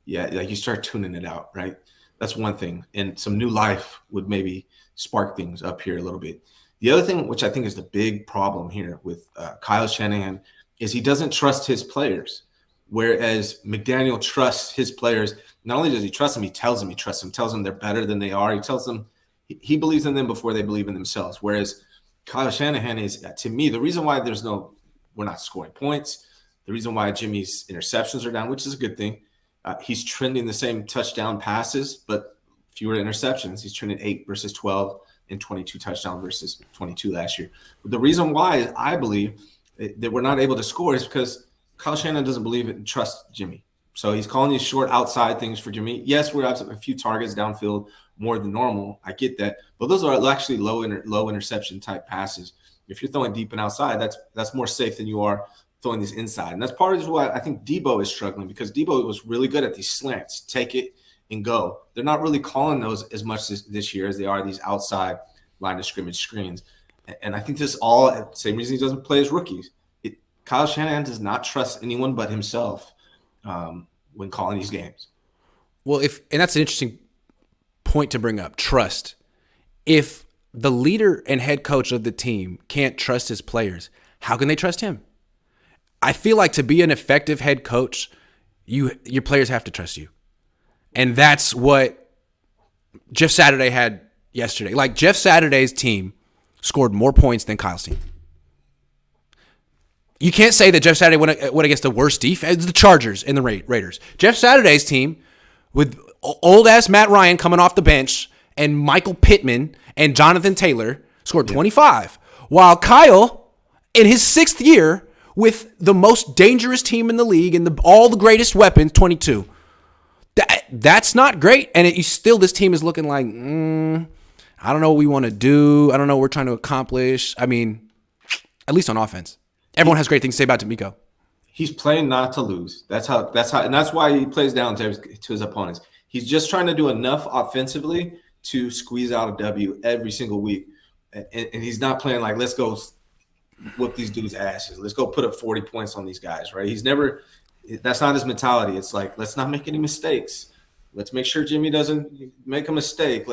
you start tuning it out, right? That's one thing. And some new life would maybe spark things up here a little bit. The other thing, which I think is the big problem here with Kyle Shanahan, is he doesn't trust his players, whereas McDaniel trusts his players. Not only does he trust them, he tells them he trusts them, tells them they're better than they are. He tells them he believes in them before they believe in themselves, whereas Kyle Shanahan is, to me, the reason why we're not scoring points, the reason why Jimmy's interceptions are down, which is a good thing. He's trending the same touchdown passes, but fewer interceptions. He's trending 8 versus 12 and 22 touchdowns versus 22 last year. But the reason why I believe that we're not able to score is because Kyle Shanahan doesn't believe it and trust Jimmie. So he's calling these short outside things for Jimmie. Yes, we're a few targets downfield more than normal. I get that. But those are actually low interception type passes. If you're throwing deep and outside, that's more safe than you are throwing these inside. And that's part of why I think Debo is struggling, because Debo was really good at these slants. Take it and go. They're not really calling those as much this year as they are these outside line of scrimmage screens. And I think this all, same reason he doesn't play as rookies. Kyle Shanahan does not trust anyone but himself when calling these games.
Well, and that's an interesting point to bring up, trust. If the leader and head coach of the team can't trust his players, how can they trust him? I feel like to be an effective head coach, your players have to trust you. And that's what Jeff Saturday had yesterday. Like, Jeff Saturday's team scored more points than Kyle's team. You can't say that Jeff Saturday went against the worst defense, the Chargers and the Raiders. Jeff Saturday's team, with old-ass Matt Ryan coming off the bench and Michael Pittman and Jonathan Taylor, scored 25. While Kyle, in his 6th year, with the most dangerous team in the league and all the greatest weapons, 22. That's not great. And this team is looking like, I don't know what we want to do. I don't know what we're trying to accomplish. I mean, at least on offense. Everyone has great things to say about DeMeco.
He's playing not to lose. That's how, and that's why he plays down to his opponents. He's just trying to do enough offensively to squeeze out a W every single week. And he's not playing like, let's go whoop these dudes' asses. Let's go put up 40 points on these guys, right? That's not his mentality. It's like, let's not make any mistakes. Let's make sure Jimmie doesn't make a mistake.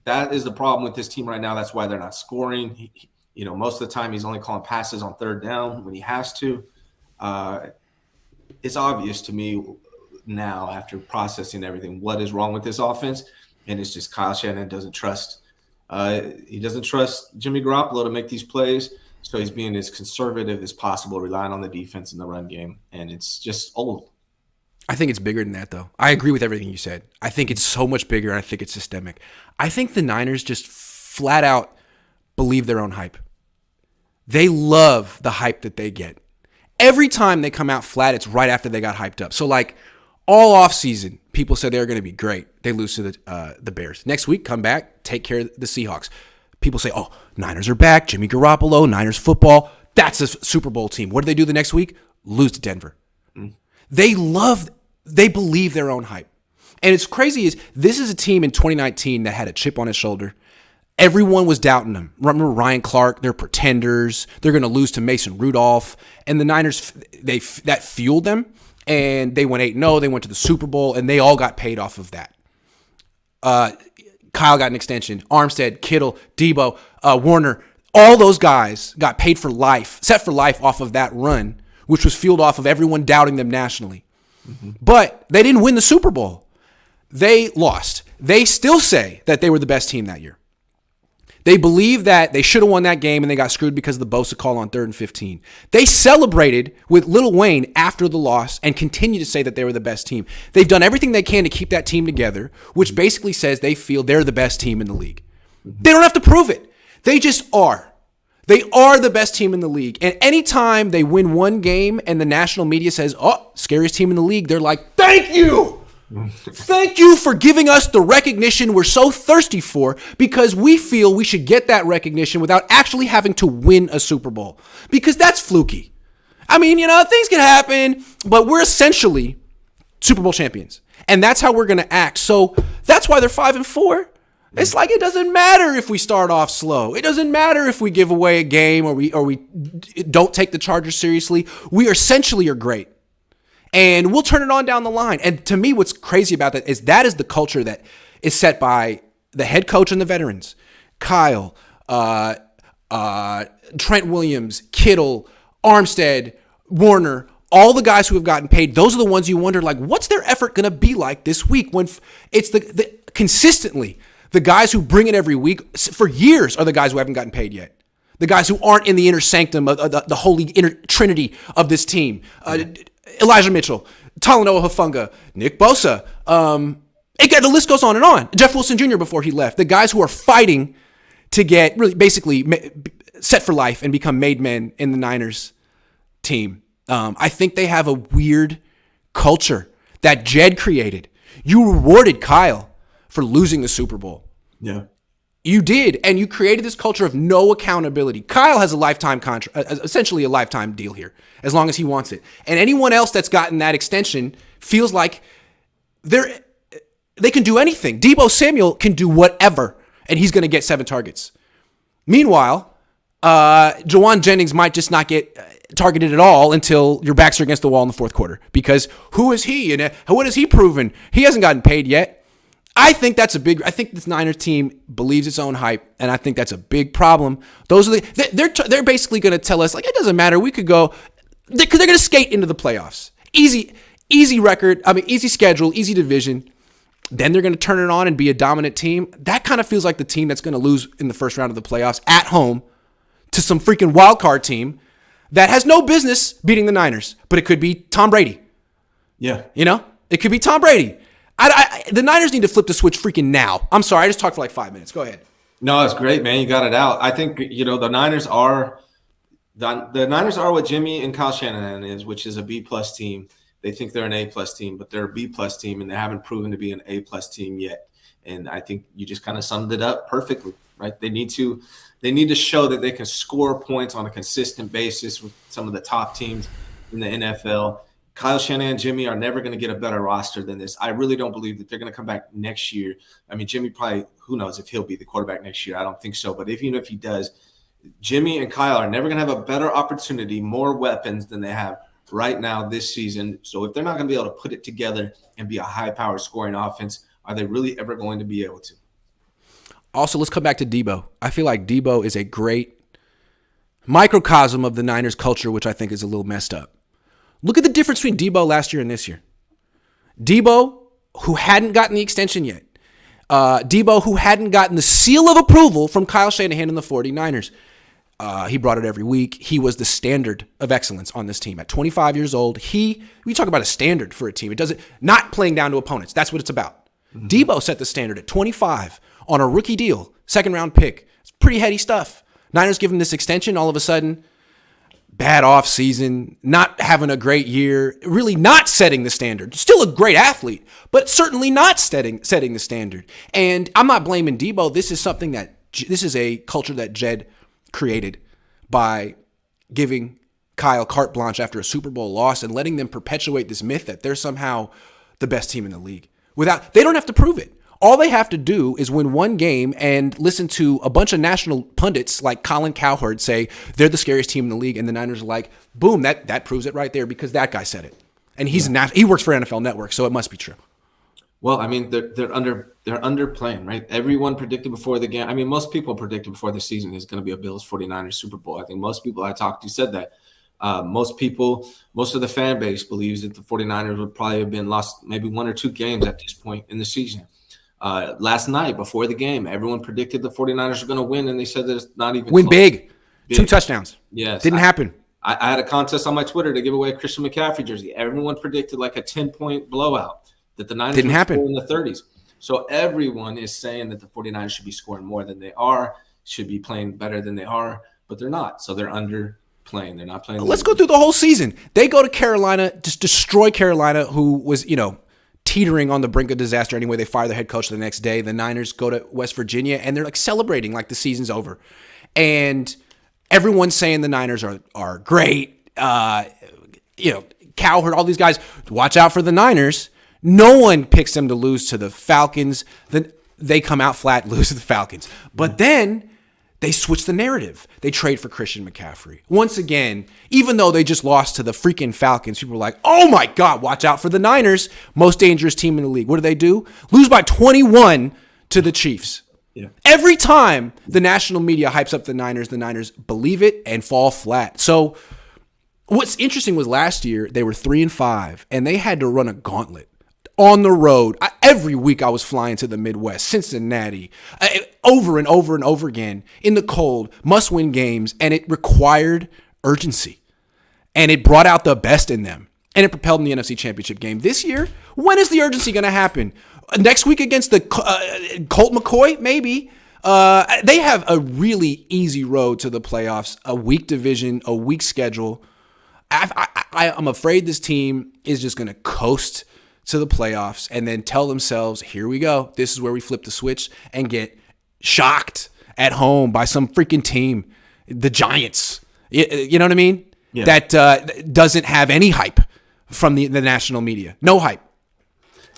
That is the problem with this team right now. That's why they're not scoring. Most of the time he's only calling passes on 3rd down when he has to. It's obvious to me now, after processing everything, what is wrong with this offense. And it's just Kyle Shanahan doesn't trust. He doesn't trust Jimmy Garoppolo to make these plays. So he's being as conservative as possible, relying on the defense in the run game. And it's just old.
I think it's bigger than that, though. I agree with everything you said. I think it's so much bigger, and I think it's systemic. I think the Niners just flat out believe their own hype. They love the hype that they get. Every time they come out flat, it's right after they got hyped up. So, like, all offseason, people said they were going to be great. They lose to the Bears. Next week, come back, take care of the Seahawks. People say, oh, Niners are back, Jimmy Garoppolo, Niners football. That's a Super Bowl team. What do they do the next week? Lose to Denver. They believe their own hype. And it's crazy this is a team in 2019 that had a chip on his shoulder. Everyone was doubting them. Remember Ryan Clark? They're pretenders. They're going to lose to Mason Rudolph. And the Niners, that fueled them. And they went 8-0. They went to the Super Bowl, and they all got paid off of that. Kyle got an extension. Armstead, Kittle, Debo, Warner, all those guys got paid for life, set for life off of that run, which was fueled off of everyone doubting them nationally. Mm-hmm. But they didn't win the Super Bowl. They lost. They still say that they were the best team that year. They believe that they should have won that game and they got screwed because of the Bosa call on 3rd and 15. They celebrated with Lil Wayne after the loss and continue to say that they were the best team. They've done everything they can to keep that team together, which basically says they feel they're the best team in the league. They don't have to prove it. They just are. They are the best team in the league. And anytime they win one game and the national media says, oh, scariest team in the league, they're like, thank you. Thank you for giving us the recognition we're so thirsty for, because we feel we should get that recognition without actually having to win a Super Bowl, because that's fluky. I mean, things can happen, but we're essentially Super Bowl champions, and that's how we're going to act. So that's why they're 5-4. It's like, it doesn't matter if we start off slow. It doesn't matter if we give away a game or we don't take the Chargers seriously. We essentially are great. And we'll turn it on down the line. And to me, what's crazy about that is the culture that is set by the head coach and the veterans. Kyle, Trent Williams, Kittle, Armstead, Warner, all the guys who have gotten paid. Those are the ones you wonder, like, what's their effort going to be like this week? When it's consistently the guys who bring it every week for years are the guys who haven't gotten paid yet. The guys who aren't in the inner sanctum of the holy inner trinity of this team. Elijah Mitchell, Talanoa Hufanga, Nick Bosa, The list goes on and on. Jeff Wilson Jr. before he left. The guys who are fighting to get really basically set for life and become made men in the Niners team. I think they have a weird culture that Jed created. You rewarded Kyle for losing the Super Bowl.
Yeah.
You did, and you created this culture of no accountability. Kyle has a lifetime contract, essentially a lifetime deal here, as long as he wants it. And anyone else that's gotten that extension feels like they can do anything. Deebo Samuel can do whatever, and he's going to get 7 targets. Meanwhile, Jawan Jennings might just not get targeted at all until your backs are against the wall in the fourth quarter. Because who is he, and what has he proven? He hasn't gotten paid yet. I think this Niners team believes its own hype, and I think that's a big problem. They're basically going to tell us, like, it doesn't matter. We could go, because they're going to skate into the playoffs. Easy record. Easy schedule, easy division. Then they're going to turn it on and be a dominant team. That kind of feels like the team that's going to lose in the first round of the playoffs at home to some freaking wild card team that has no business beating the Niners, but it could be Tom Brady.
Yeah.
It could be Tom Brady. The Niners need to flip the switch freaking now. I'm sorry, I just talked for like 5 minutes. Go ahead.
No, it's great, man. You got it out. I think, the Niners are what Jimmy and Kyle Shanahan is, which is a B-plus team. They think they're an A-plus team, but they're a B-plus team, and they haven't proven to be an A-plus team yet. And I think you just kind of summed it up perfectly, right? They need to show that they can score points on a consistent basis with some of the top teams in the NFL. Kyle Shanahan and Jimmy are never going to get a better roster than this. I really don't believe that they're going to come back next year. Jimmy probably, who knows if he'll be the quarterback next year. I don't think so. But even if he does, Jimmy and Kyle are never going to have a better opportunity, more weapons than they have right now this season. So if they're not going to be able to put it together and be a high-powered scoring offense, are they really ever going to be able to?
Also, let's come back to Deebo. I feel like Deebo is a great microcosm of the Niners culture, which I think is a little messed up. Look at the difference between Deebo last year and this year. Deebo, who hadn't gotten the extension yet. Deebo, who hadn't gotten the seal of approval from Kyle Shanahan and the 49ers. He brought it every week. He was the standard of excellence on this team. At 25 years old, we talk about a standard for a team. It doesn't, not playing down to opponents. That's what it's about. Mm-hmm. Deebo set the standard at 25 on a rookie deal, second-round pick. It's pretty heady stuff. Niners give him this extension. All of a sudden, bad offseason, not having a great year, really not setting the standard. Still a great athlete, but certainly not setting the standard. And I'm not blaming Deebo. This is a culture that Jed created by giving Kyle carte blanche after a Super Bowl loss and letting them perpetuate this myth that they're somehow the best team in the league. They don't have to prove it. All they have to do is win one game and listen to a bunch of national pundits like Colin Cowherd say they're the scariest team in the league, and the Niners are like, boom, that proves it right there because that guy said it. And he works for NFL Network, so it must be true.
Well, they're underplaying, right? Everyone predicted before the game. Most people predicted before the season is going to be a Bills 49ers Super Bowl. I think most people I talked to said that. Most of the fan base believes that the 49ers would probably have been lost maybe 1 or 2 games at this point in the season. Last night before the game, everyone predicted the 49ers were going to win, and they said that it's not even
win
close.
Big. 2 touchdowns.
Yes.
Didn't happen.
I had a contest on my Twitter to give away a Christian McCaffrey jersey. Everyone predicted like a 10-point blowout that the Niners
didn't happen
in the 30s. So everyone is saying that the 49ers should be scoring more than they are, should be playing better than they are, but they're not. So they're underplaying. They're not playing.
Let's go through the whole season. They go to Carolina, just destroy Carolina, who was, teetering on the brink of disaster anyway. They fire their head coach the next day. The Niners go to West Virginia, and they're like celebrating like the season's over. And everyone's saying the Niners are great. Cowherd, all these guys, watch out for the Niners. No one picks them to lose to the Falcons. Then they come out flat, lose to the Falcons. But then they switch the narrative. They trade for Christian McCaffrey. Once again, even though they just lost to the freaking Falcons, people were like, oh my God, watch out for the Niners. Most dangerous team in the league. What do? Lose by 21 to the Chiefs. Yeah. Every time the national media hypes up the Niners believe it and fall flat. So what's interesting was last year they were 3-5, and they had to run a gauntlet on the road. Every week I was flying to the Midwest, Cincinnati, over and over and over again in the cold, must-win games, and it required urgency. And it brought out the best in them, and it propelled them to the NFC Championship game. This year, when is the urgency going to happen? Next week against the Colt McCoy, maybe. They have a really easy road to the playoffs, a weak division, a weak schedule. I'm afraid this team is just going to coast to the playoffs and then tell themselves, here we go. This is where we flip the switch and get shocked at home by some freaking team, the Giants. You know what I mean?
Yeah.
That doesn't have any hype from the national media. No hype.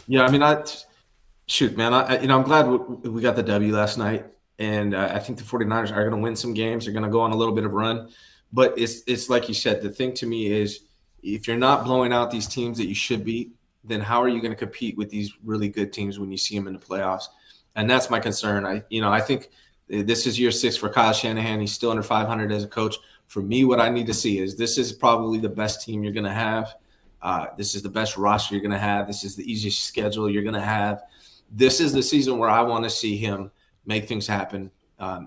Yeah, I mean, I'm glad we got the W last night. And I think the 49ers are going to win some games. They're going to go on a little bit of a run. But it's like you said, the thing to me is if you're not blowing out these teams that you should beat, then how are you going to compete with these really good teams when you see them in the playoffs? And that's my concern. I think this is year 6 for Kyle Shanahan. He's still under 500 as a coach. For me, what I need to see is this is probably the best team you're going to have. This is the best roster you're going to have. This is the easiest schedule you're going to have. This is the season where I want to see him make things happen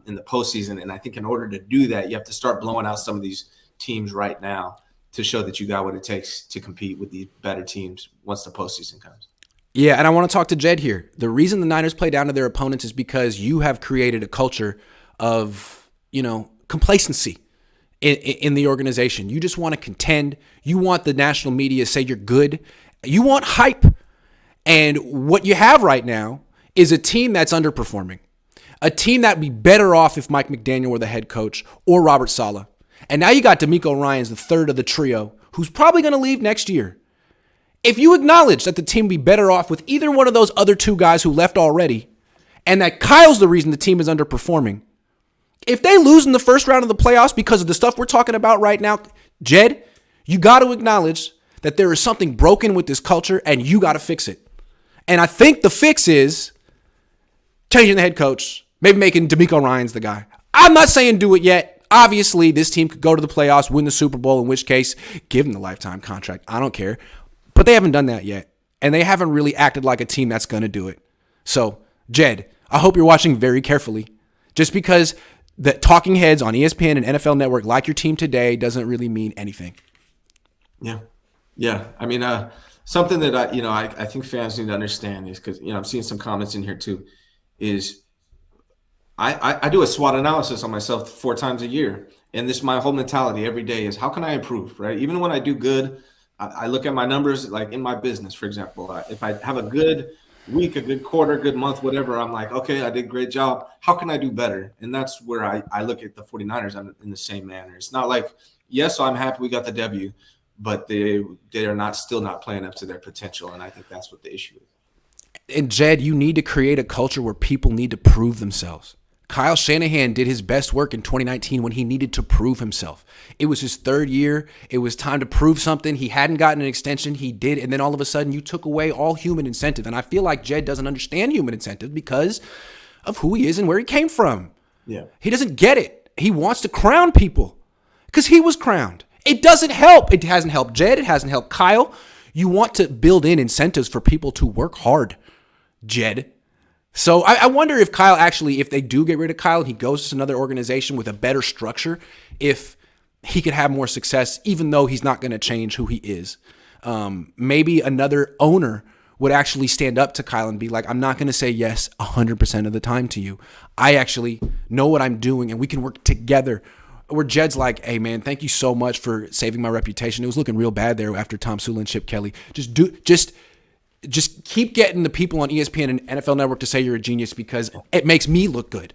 in the postseason. And I think in order to do that, you have to start blowing out some of these teams right now to show that you got what it takes to compete with these better teams once the postseason comes.
Yeah, and I want to talk to Jed here. The reason the Niners play down to their opponents is because you have created a culture of, complacency in the organization. You just want to contend. You want the national media to say you're good. You want hype. And what you have right now is a team that's underperforming. A team that would be better off if Mike McDaniel were the head coach or Robert Saleh. And now you got DeMeco Ryans, the third of the trio, who's probably going to leave next year. If you acknowledge that the team would be better off with either one of those other two guys who left already, and that Kyle's the reason the team is underperforming, if they lose in the first round of the playoffs because of the stuff we're talking about right now, Jed, you got to acknowledge that there is something broken with this culture and you got to fix it. And I think the fix is changing the head coach, maybe making DeMeco Ryans the guy. I'm not saying do it yet. Obviously, this team could go to the playoffs, win the Super Bowl, in which case, give them the lifetime contract. I don't care. But they haven't done that yet. And they haven't really acted like a team that's going to do it. So, Jed, I hope you're watching very carefully. Just because the talking heads on ESPN and NFL Network like your team today doesn't really mean anything.
Yeah. Yeah. I mean, something that I think fans need to understand is because, I'm seeing some comments in here too, is I do a SWOT analysis on myself 4 times a year. And my whole mentality every day is how can I improve, right? Even when I do good, I look at my numbers, like in my business, for example. If I have a good week, a good quarter, good month, whatever, I'm like, okay, I did a great job. How can I do better? And that's where I look at the 49ers in the same manner. It's not like, yes, I'm happy we got the W, but they are still not playing up to their potential. And I think that's what the issue is.
And Jed, you need to create a culture where people need to prove themselves. Kyle Shanahan did his best work in 2019 when he needed to prove himself. It was his 3rd year. It was time to prove something. He hadn't gotten an extension. He did. And then all of a sudden you took away all human incentive. And I feel like Jed doesn't understand human incentive because of who he is and where he came from.
Yeah.
He doesn't get it. He wants to crown people because he was crowned. It doesn't help. It hasn't helped Jed. It hasn't helped Kyle. You want to build in incentives for people to work hard, Jed. So I wonder if Kyle actually, if they do get rid of Kyle and he goes to another organization with a better structure, if he could have more success, even though he's not going to change who he is. Maybe another owner would actually stand up to Kyle and be like, I'm not going to say yes 100% of the time to you. I actually know what I'm doing and we can work together. Where Jed's like, hey man, thank you so much for saving my reputation. It was looking real bad there after Tom Sula and Chip Kelly. Just keep getting the people on ESPN and NFL Network to say you're a genius because it makes me look good.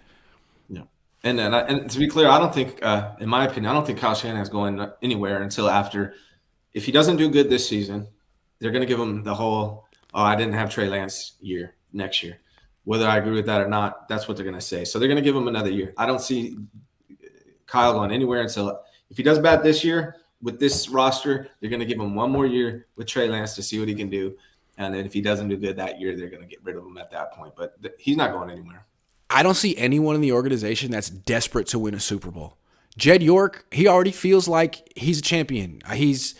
Yeah. And to be clear, I don't think, in my opinion, I don't think Kyle Shanahan's going anywhere until after. If he doesn't do good this season, they're going to give him the whole, I didn't have Trey Lance year next year. Whether I agree with that or not, that's what they're going to say. So they're going to give him another year. I don't see Kyle going anywhere until if he does bad this year with this roster, they're going to give him one more year with Trey Lance to see what he can do. And then if he doesn't do good that year, they're going to get rid of him at that point. But he's not going anywhere.
I don't see anyone in the organization that's desperate to win a Super Bowl. Jed York, he already feels like he's a champion. He's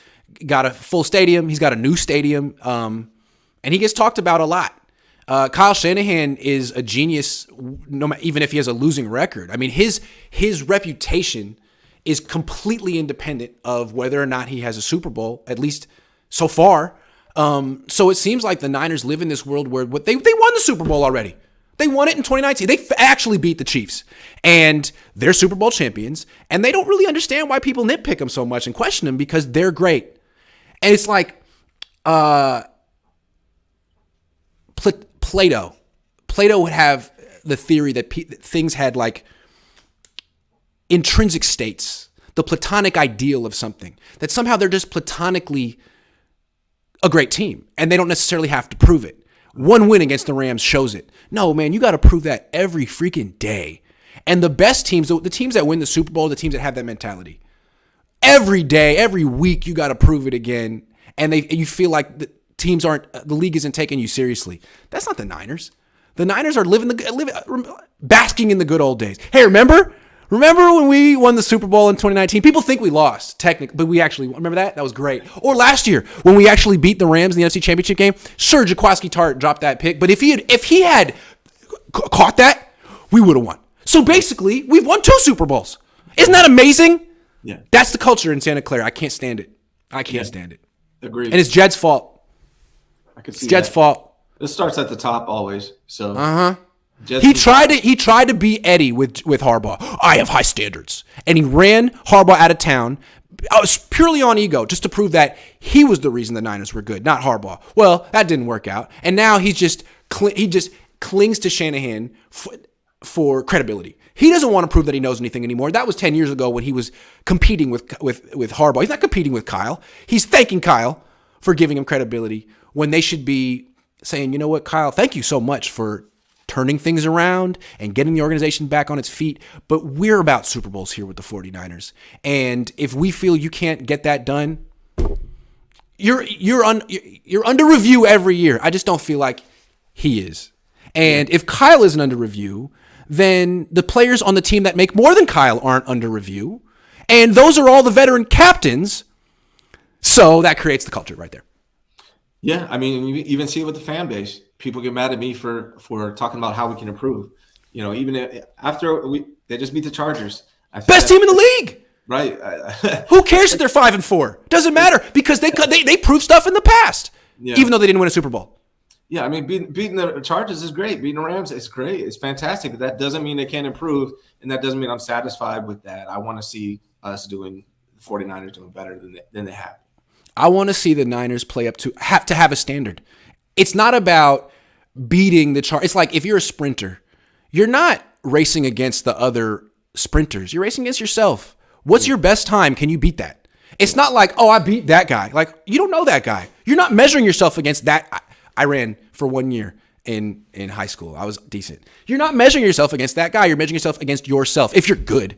got a full stadium. He's got a new stadium. And he gets talked about a lot. Kyle Shanahan is a genius, even if he has a losing record. I mean, his reputation is completely independent of whether or not he has a Super Bowl, at least so far. So it seems like the Niners live in this world where they won the Super Bowl already. They won it in 2019. They actually beat the Chiefs, and they're Super Bowl champions, and they don't really understand why people nitpick them so much and question them because they're great. And it's like Plato. Plato would have the theory that things had like intrinsic states, the platonic ideal of something, that somehow they're just platonically a great team, and they don't necessarily have to prove it. One win against the Rams shows it. No, man, you got to prove that every freaking day. And the best teams, the teams that win the Super Bowl, the teams that have that mentality. Every day, every week, you got to prove it again. And you feel like the league isn't taking you seriously. That's not the Niners. The Niners are basking in the good old days. Hey, remember when we won the Super Bowl in 2019? People think we lost, technically, but we actually, remember that? That was great. Or last year, when we actually beat the Rams in the NFC Championship game, sure, Jaquiski Tartt dropped that pick, but if he had caught that, we would have won. So basically, we've won 2 Super Bowls. Isn't that amazing?
Yeah.
That's the culture in Santa Clara. I can't stand it. I can't stand it.
Agreed.
And it's Jed's fault.
I could see
It's Jed's fault.
It starts at the top always. So
He tried to beat Eddie with Harbaugh. I have high standards. And he ran Harbaugh out of town purely on ego, just to prove that he was the reason the Niners were good, not Harbaugh. Well, that didn't work out. And now he just clings to Shanahan for credibility. He doesn't want to prove that he knows anything anymore. That was 10 years ago when he was competing with Harbaugh. He's not competing with Kyle. He's thanking Kyle for giving him credibility when they should be saying, you know what, Kyle, thank you so much for turning things around and getting the organization back on its feet. But we're about Super Bowls here with the 49ers. And if we feel you can't get that done, you're under review every year. I just don't feel like he is. And if Kyle isn't under review, then the players on the team that make more than Kyle aren't under review. And those are all the veteran captains. So that creates the culture right there.
Yeah, I mean, you even see it with the fan base. People get mad at me for talking about how we can improve. You know, even after they just beat the Chargers.
Best team in the league.
Right.
Who cares that they're 5-4? Doesn't matter because they proved stuff in the past, even though they didn't win a Super Bowl.
Yeah, I mean, beating the Chargers is great. Beating the Rams is great. It's fantastic. But that doesn't mean they can't improve, and that doesn't mean I'm satisfied with that. I want to see us the 49ers doing better than they have.
I want to see the Niners play up to have a standard. It's not about beating the Chargers. It's like if you're a sprinter, you're not racing against the other sprinters. You're racing against yourself. What's your best time? Can you beat that? It's not like, oh, I beat that guy. Like, you don't know that guy. You're not measuring yourself against that. I ran for 1 year in high school. I was decent. You're not measuring yourself against that guy. You're measuring yourself against yourself if you're good.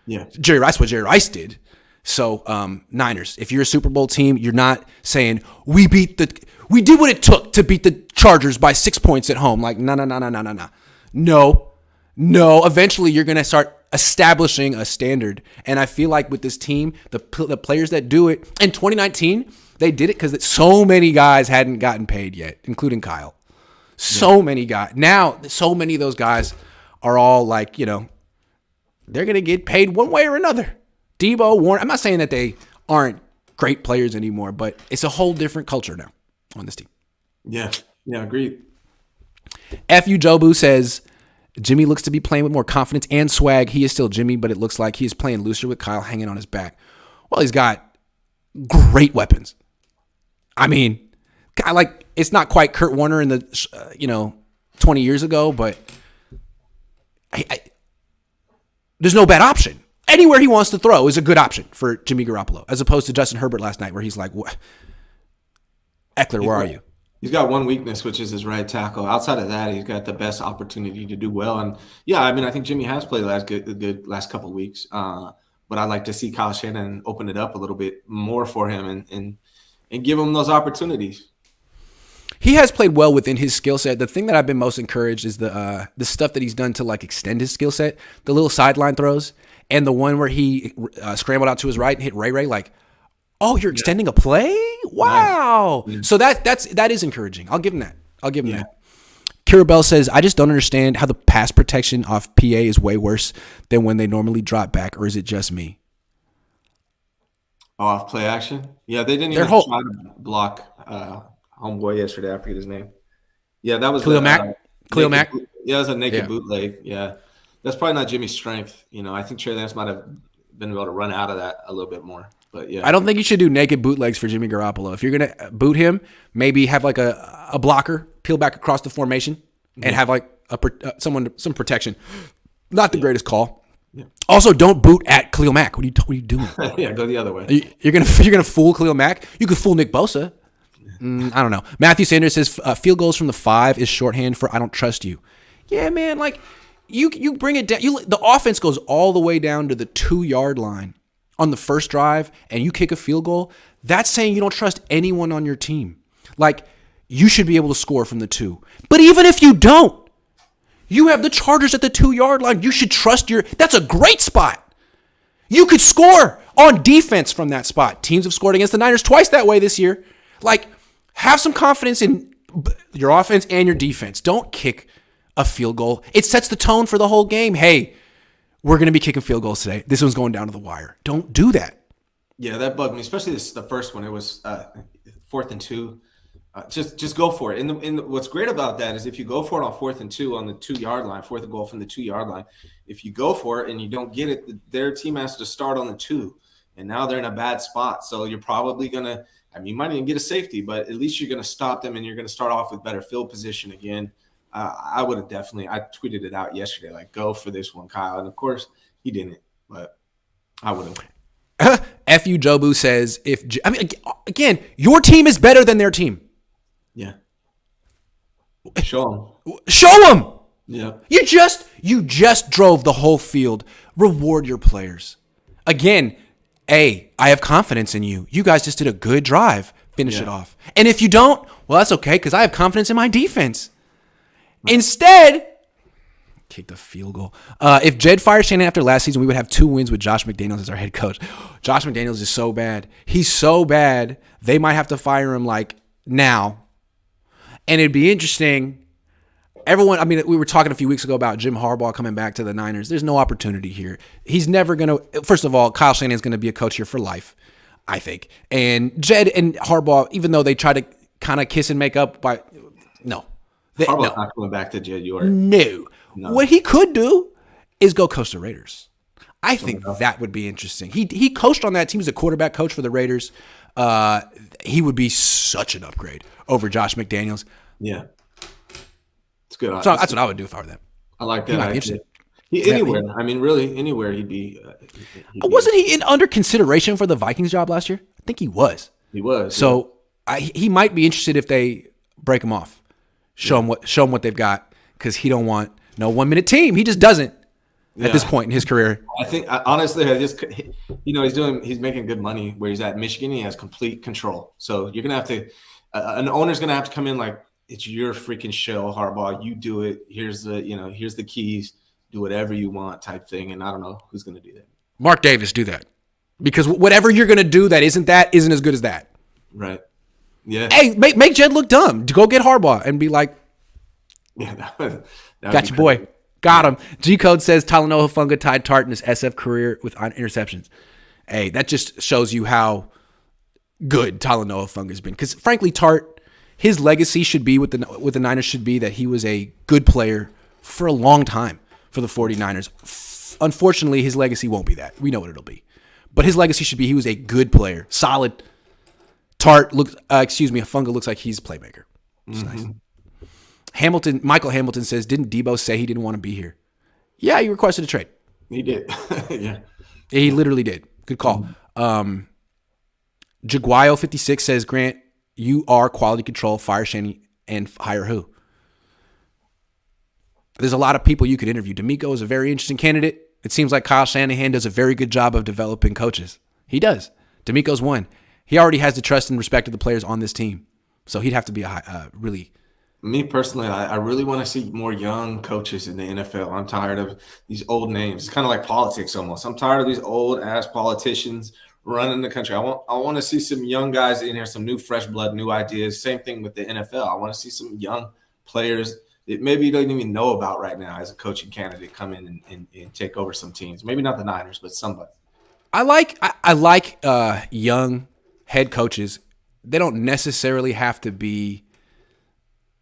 Yeah.
Jerry Rice, what Jerry Rice did. So, Niners, if you're a Super Bowl team, you're not saying we did what it took to beat the Chargers by 6 points at home. Like, no. Eventually, you're going to start establishing a standard. And I feel like with this team, the players that do it in 2019, they did it because so many guys hadn't gotten paid yet, including Kyle. So many guys. Now, so many of those guys are all like, you know, they're going to get paid one way or another. Debo, Warren, I'm not saying that they aren't great players anymore, but it's a whole different culture now on this team.
Yeah, agreed.
F.U. Jobu says, Jimmie looks to be playing with more confidence and swag. He is still Jimmie, but it looks like he is playing looser with Kyle hanging on his back. Well, he's got great weapons. I mean, like it's not quite Kurt Warner in the 20 years ago, but there's no bad option. Anywhere he wants to throw is a good option for Jimmy Garoppolo, as opposed to Justin Herbert last night, where he's like, "What, Eckler, where are you?"
He's got one weakness, which is his right tackle. Outside of that, he's got the best opportunity to do well. And yeah, I mean, I think Jimmie has played good last couple of weeks. But I'd like to see Kyle Shanahan open it up a little bit more for him and give him those opportunities.
He has played well within his skill set. The thing that I've been most encouraged is the stuff that he's done to like extend his skill set. The little sideline throws and the one where he scrambled out to his right and hit Ray. Like, oh, you're extending a play? Wow. Yeah. So that is encouraging. I'll give him that. that. Kira Bell says, I just don't understand how the pass protection off PA is way worse than when they normally drop back, or is it just me?
Off play action? Yeah, they didn't even try to block homeboy yesterday. I forget his name. Yeah, that was
Khalil Mack. Khalil Mack.
Yeah, it was a naked bootleg. Yeah, that's probably not Jimmy's strength. I think Trey Lance might have been able to run out of that a little bit more. But yeah,
I don't think you should do naked bootlegs for Jimmy Garoppolo. If you're gonna boot him, maybe have like a blocker peel back across the formation and have like some protection. Not the greatest call. Yeah. Also, don't boot at Khalil Mack. What are you doing?
Yeah, go the other way.
You're gonna fool Khalil Mack. You could fool Nick Bosa. I don't know. Matthew Sanders says field goals from the 5 is shorthand for I don't trust you. Yeah, man. Like you bring it down. The offense goes all the way down to the 2-yard line on the first drive, and you kick a field goal. That's saying you don't trust anyone on your team. Like you should be able to score from the 2. But even if you don't, you have the Chargers at the 2-yard line. You should trust that's a great spot. You could score on defense from that spot. Teams have scored against the Niners twice that way this year. Like, have some confidence in your offense and your defense. Don't kick a field goal. It sets the tone for the whole game. Hey, we're going to be kicking field goals today. This one's going down to the wire. Don't do that.
Yeah, that bugged me, especially the first one. It was 4th and 2. Just go for it. And what's great about that is if you go for it on 4th and 2 on the 2-yard line, 4th and goal from the 2-yard line, if you go for it and you don't get it, their team has to start on the 2. And now they're in a bad spot. So you're probably going to – you might even get a safety, but at least you're going to stop them and you're going to start off with better field position again. I would have definitely – I tweeted it out yesterday, like, go for this one, Kyle. And, of course, he didn't, but I would have.
F.U. Jobu says, again, your team is better than their team.
Yeah. Show them.
Show them.
Yeah.
You just drove the whole field. Reward your players. Again, I have confidence in you. You guys just did a good drive. Finish it off. And if you don't, well, that's okay because I have confidence in my defense. Right. Instead, kick the field goal. If Jed fired Shanahan after last season, we would have 2 wins with Josh McDaniels as our head coach. Josh McDaniels is so bad. He's so bad, they might have to fire him like now. And it'd be interesting. We were talking a few weeks ago about Jim Harbaugh coming back to the Niners. There's no opportunity here. He's never going to – first of all, Kyle Shanahan's going to be a coach here for life, I think. And Jed and Harbaugh, even though they try to kind of kiss and make up, no.
Harbaugh's not going back to Jed York.
No. What he could do is go coach the Raiders. I think that would be interesting. He coached on that team. He's a quarterback coach for the Raiders. He would be such an upgrade over Josh McDaniels.
Yeah. It's good.
So that's what I would do if I were them.
I like that. Anywhere. Really, anywhere he'd be.
Wasn't he under consideration for the Vikings job last year? I think he was.
He was.
So he might be interested if they break him off, show him what they've got, because he don't want no 1-minute team. He just doesn't at this point in his career.
I think honestly, he's making good money where he's at. Michigan, he has complete control. So you're gonna have to. An owner's gonna have to come in like, it's your freaking show, Harbaugh. You do it. Here's the keys. Do whatever you want, type thing. And I don't know who's going to do that.
Mark Davis, do that, because whatever you're going to do that isn't as good as that.
Right. Yeah.
Hey, make Jed look dumb. Go get Harbaugh and be like,
yeah,
got your boy. Got him. G Code says Talanoa Hufanga tied Tart in his SF career with interceptions. Hey, that just shows you how good Talanoa Hufanga's been. Because frankly, Tart. His legacy should be with the Niners should be that he was a good player for a long time for the 49ers. Unfortunately, his legacy won't be that. We know what it'll be. But his legacy should be he was a good player. Solid. Hufanga looks like he's a playmaker. It's nice. Michael Hamilton says, didn't Debo say he didn't want to be here? Yeah, he requested a trade.
He did. Yeah.
He literally did. Good call. Jaguayo56 says, Grant, you are quality control, fire Shanny, and hire who? There's a lot of people you could interview. DeMeco is a very interesting candidate. It seems like Kyle Shanahan does a very good job of developing coaches. He does. DeMeco's one. He already has the trust and respect of the players on this team. So he'd have to be really...
Me personally, I really want to see more young coaches in the NFL. I'm tired of these old names. It's kind of like politics almost. I'm tired of these old-ass politicians running the country. I want to see some young guys in here, some new fresh blood, new ideas. Same thing with the NFL. I want to see some young players that maybe you don't even know about right now as a coaching candidate come in and take over some teams. Maybe not the Niners, but somebody.
I like young head coaches they don't necessarily have to be,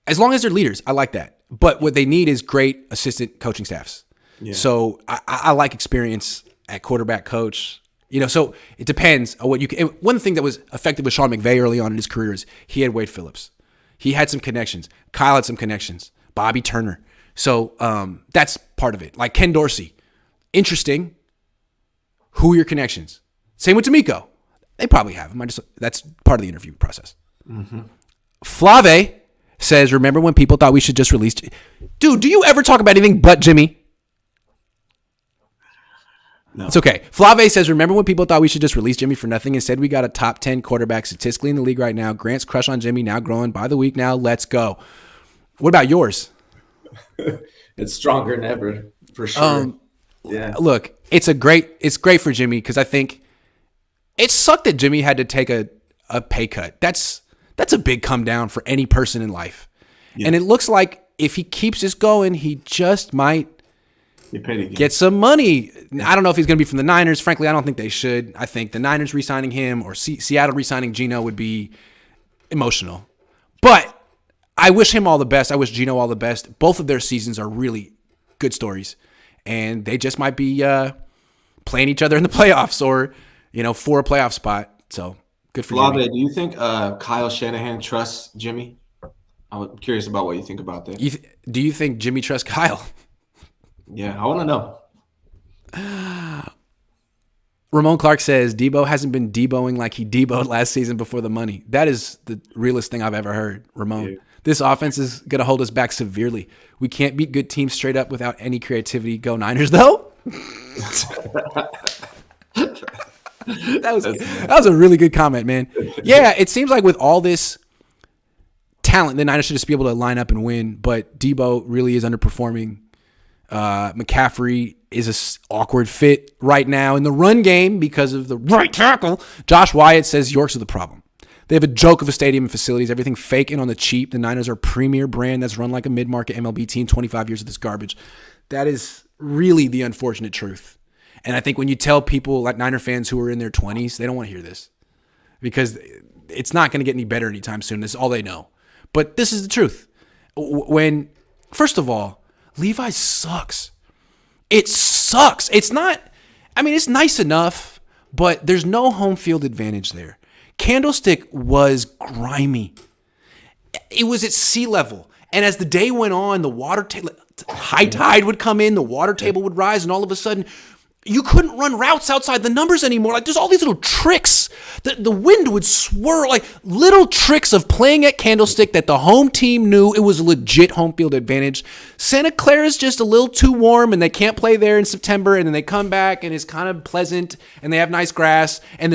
as long as they're leaders. I like that. But what they need is great assistant coaching staffs. Yeah. So I like experience at quarterback coach. So it depends on what you can. One thing that was effective with Sean McVay early on in his career is he had Wade Phillips. He had some connections. Kyle had some connections. Bobby Turner. So that's part of it. Like Ken Dorsey. Interesting. Who are your connections? Same with DeMeco. They probably have them. That's part of the interview process. Mm-hmm. Flave says, remember when people thought we should just release... Dude, do you ever talk about anything but Jimmy? No. It's okay. Flave says, remember when people thought we should just release Jimmy for nothing? Instead, we got a top 10 quarterback statistically in the league right now. Grant's crush on Jimmy now growing by the week now. Let's go. What about yours?
It's stronger than ever, for sure. Yeah.
Look, it's great for Jimmy because I think it sucked that Jimmy had to take a pay cut. That's a big come down for any person in life. Yeah. And it looks like if he keeps this going, he just might get some money. I don't know if he's going to be from the Niners. Frankly, I don't think they should. I think the Niners re-signing him or Seattle re-signing Geno would be emotional. But I wish him all the best. I wish Geno all the best. Both of their seasons are really good stories. And they just might be playing each other in the playoffs or, for a playoff spot. So good for
Flave,
Jimmy.
do you think Kyle Shanahan trusts Jimmy? I'm curious about what you think about that.
Do you think Jimmy trusts Kyle?
Yeah, I want to know.
Ramon Clark says, Debo hasn't been Deboing like he Deboed last season before the money. That is the realest thing I've ever heard, Ramon. Yeah. This offense is going to hold us back severely. We can't beat good teams straight up without any creativity. Go Niners, though. That was a really good comment, man. Yeah, it seems like with all this talent, the Niners should just be able to line up and win, but Debo really is underperforming. McCaffrey is an awkward fit right now in the run game because of the right tackle. Josh Wyatt says Yorks are the problem. They have a joke of a stadium and facilities, everything fake and on the cheap. The Niners are a premier brand that's run like a mid-market MLB team, 25 years of this garbage. That is really the unfortunate truth. And I think when you tell people like Niner fans who are in their 20s, they don't want to hear this because it's not going to get any better anytime soon. This is all they know. But this is the truth. First of all, Levi sucks. It sucks. It's nice enough, but there's no home field advantage there. Candlestick was grimy. It was at sea level. And as the day went on, the water high tide would come in, the water table would rise, and all of a sudden, you couldn't run routes outside the numbers anymore. Like, there's all these little tricks. The wind would swirl, like little tricks of playing at Candlestick that the home team knew it was a legit home field advantage. Santa Clara's just a little too warm, and they can't play there in September, and then they come back, and it's kind of pleasant, and they have nice grass, and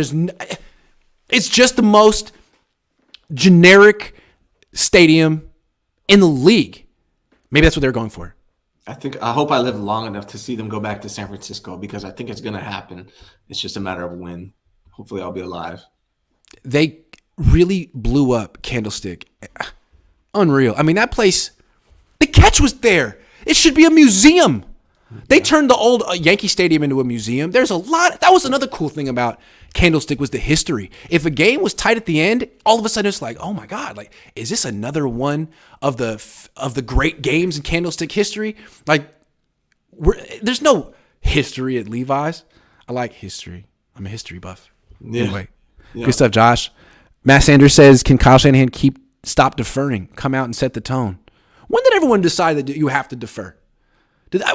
it's just the most generic stadium in the league. Maybe that's what they're going for.
I hope I live long enough to see them go back to San Francisco because I think it's going to happen. It's just a matter of when. Hopefully I'll be alive.
They really blew up Candlestick. Unreal. I mean, that place, the catch was there. It should be a museum. They turned the old Yankee Stadium into a museum. There's a lot. That was another cool thing about Candlestick was the history. If a game was tight at the end, all of a sudden it's like, oh my God, like, is this another one of the great games in Candlestick history? Like, there's no history at Levi's. I like history. I'm a history buff. Yeah. Anyway, good stuff, Josh. Matt Sanders says, can Kyle Shanahan stop deferring, come out and set the tone? When did everyone decide that you have to defer?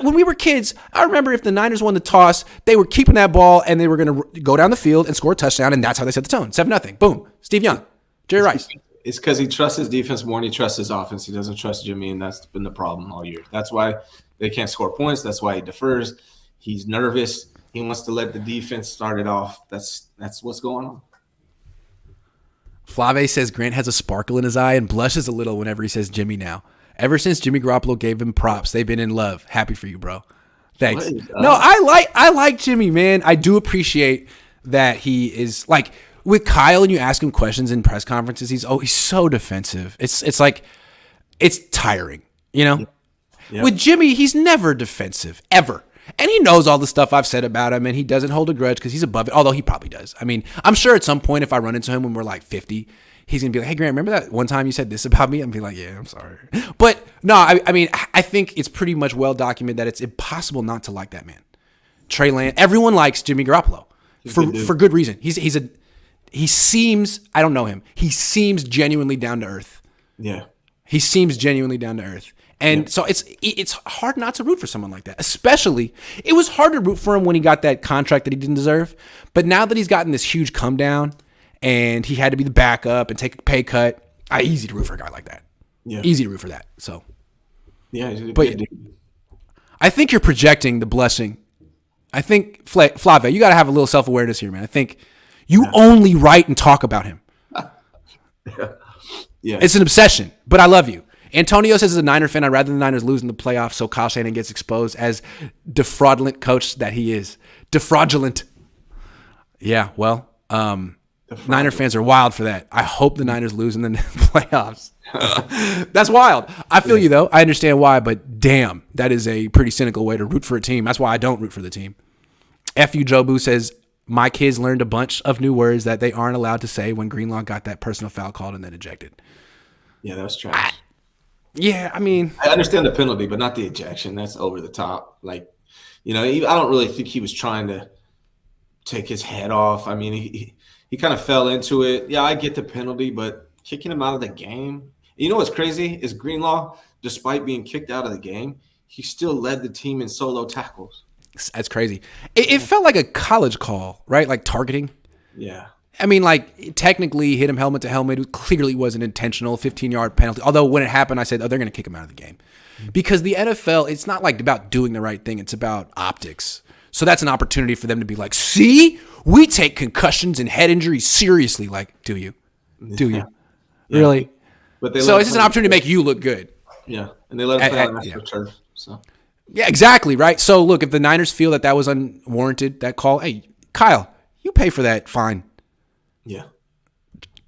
When we were kids, I remember if the Niners won the toss, they were keeping that ball and they were going to go down the field and score a touchdown, and that's how they set the tone. 7-0. Boom. Steve Young. Jerry Rice.
It's because he trusts his defense more than he trusts his offense. He doesn't trust Jimmy, and that's been the problem all year. That's why they can't score points. That's why he defers. He's nervous. He wants to let the defense start it off. That's what's going on.
Flave says Grant has a sparkle in his eye and blushes a little whenever he says Jimmy now. Ever since Jimmy Garoppolo gave him props, they've been in love. Happy for you, bro. Thanks. No, I like Jimmy, man. I do appreciate that he is like with Kyle, and you ask him questions in press conferences. He's so defensive. It's like it's tiring, you know. Yeah. With Jimmy, he's never defensive ever, and he knows all the stuff I've said about him, and he doesn't hold a grudge because he's above it. Although he probably does. I mean, I'm sure at some point if I run into him when we're like 50. he's going to be like, hey, Grant, remember that one time you said this about me? I'm be like, yeah, I'm sorry. But no, I mean, I think it's pretty much well documented that it's impossible not to like that man. Trey Lance, everyone likes Jimmy Garoppolo for good reason. He seems, I don't know him. He seems genuinely down to earth.
Yeah.
He seems genuinely down to earth. And so it's hard not to root for someone like that. Especially, it was hard to root for him when he got that contract that he didn't deserve. But now that he's gotten this huge come down and he had to be the backup and take a pay cut, easy to root for a guy like that. Yeah. Easy to root for that. So,
yeah,
but I think you're projecting the blessing. I think, Flavia, you got to have a little self-awareness here, man. I think you only write and talk about him.
Yeah.
It's an obsession, but I love you. Antonio says, as a Niner fan, I'd rather the Niners lose in the playoffs so Kyle Shanahan gets exposed as defraudulent coach that he is. Defraudulent. Yeah, well, Niner fans are wild for that. I hope the Niners lose in the playoffs. That's wild. I feel you, though. I understand why, but damn, that is a pretty cynical way to root for a team. That's why I don't root for the team. F.U. Jobu says, my kids learned a bunch of new words that they aren't allowed to say when Greenlaw got that personal foul called and then ejected.
Yeah, that was trash.
I mean,
I understand the penalty, but not the ejection. That's over the top. Like, I don't really think he was trying to take his head off. I mean, he kind of fell into it. Yeah, I get the penalty, but kicking him out of the game. You know what's crazy is Greenlaw, despite being kicked out of the game, he still led the team in solo tackles.
That's crazy. It felt like a college call, right? Like targeting.
Yeah.
I mean, like, technically hit him helmet to helmet. It clearly wasn't intentional, 15-yard penalty. Although when it happened, I said, they're going to kick him out of the game. Because the NFL, it's not like about doing the right thing. It's about optics. So that's an opportunity for them to be like, see, we take concussions and head injuries seriously. Like, do you? Do you? Yeah. Really? But so it's just an opportunity to make you look good.
Yeah. And they let him play on national turf. So.
Yeah, exactly, right? So, look, if the Niners feel that was unwarranted, that call, hey, Kyle, you pay for that fine.
Yeah.
You know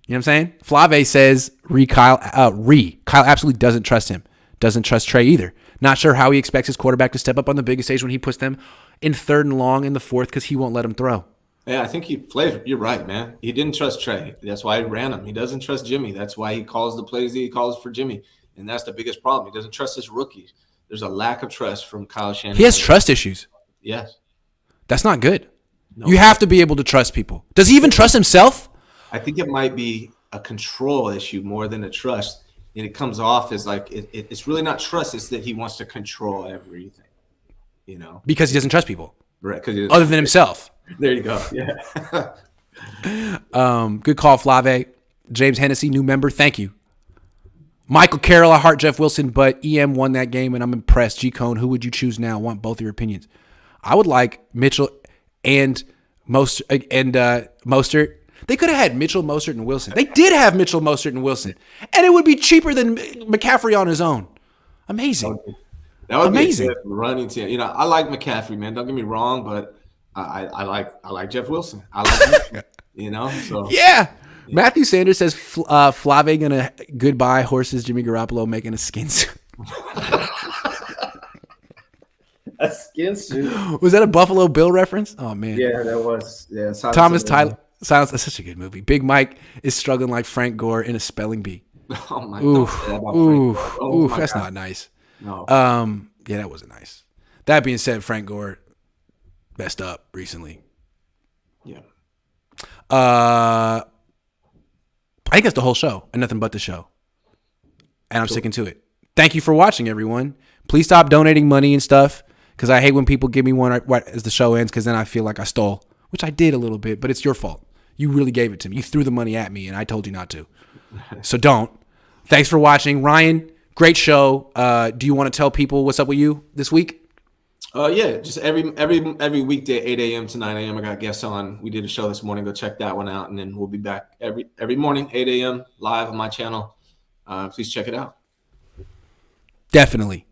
what I'm saying? Flave says Kyle absolutely doesn't trust him. Doesn't trust Trey either. Not sure how he expects his quarterback to step up on the biggest stage when he puts them in 3rd and long in the 4th because he won't let him throw.
Yeah, I think you're right, man. He didn't trust Trey. That's why he ran him. He doesn't trust Jimmie. That's why he calls the plays that he calls for Jimmie. And that's the biggest problem. He doesn't trust his rookies. There's a lack of trust from Kyle Shanahan.
He has trust issues.
Yes.
That's not good. No, you have to be able to trust people. Does he even trust himself?
I think it might be a control issue more than a trust. And it comes off as like it's really not trust. It's that he wants to control everything, Because he doesn't trust people. Right.
Other than himself.
There you go. Yeah.
Good call, Flave. James Hennessy, new member. Thank you. Michael Carroll, I heart Jeff Wilson, but EM won that game, and I'm impressed. G. Cohn, who would you choose now? I want both of your opinions. I would like Mitchell and Mostert. They could have had Mitchell, Mostert, and Wilson. They did have Mitchell, Mostert, and Wilson, and it would be cheaper than McCaffrey on his own. Amazing.
That would
amazing.
Be a good running team. I like McCaffrey, man. Don't get me wrong, but I like Jeff Wilson. I like him, So
yeah. Matthew Sanders says Flave gonna goodbye horses. Jimmy Garoppolo making a skin suit.
A skin suit.
Was that a Buffalo Bill reference? Oh man.
Yeah, that was. Yeah.
Thomas Tyler. Silence. That's such a good movie. Big Mike is struggling like Frank Gore in a spelling bee.
Oh my
god. Ooh. That's God. Not nice.
No.
Yeah, that wasn't nice. That being said, Frank Gore messed up recently.
Yeah.
I think that's the whole show and nothing but the show. And I'm sticking to it. Thank you for watching, everyone. Please stop donating money and stuff because I hate when people give me one right as the show ends because then I feel like I stole, which I did a little bit, but it's your fault. You really gave it to me. You threw the money at me and I told you not to. So don't. Thanks for watching. Ryan, great show. Do you want to tell people what's up with you this week?
Yeah, just every weekday, 8 a.m. to 9 a.m. I got guests on. We did a show this morning. Go check that one out, and then we'll be back every morning, 8 a.m. live on my channel. Please check it out.
Definitely.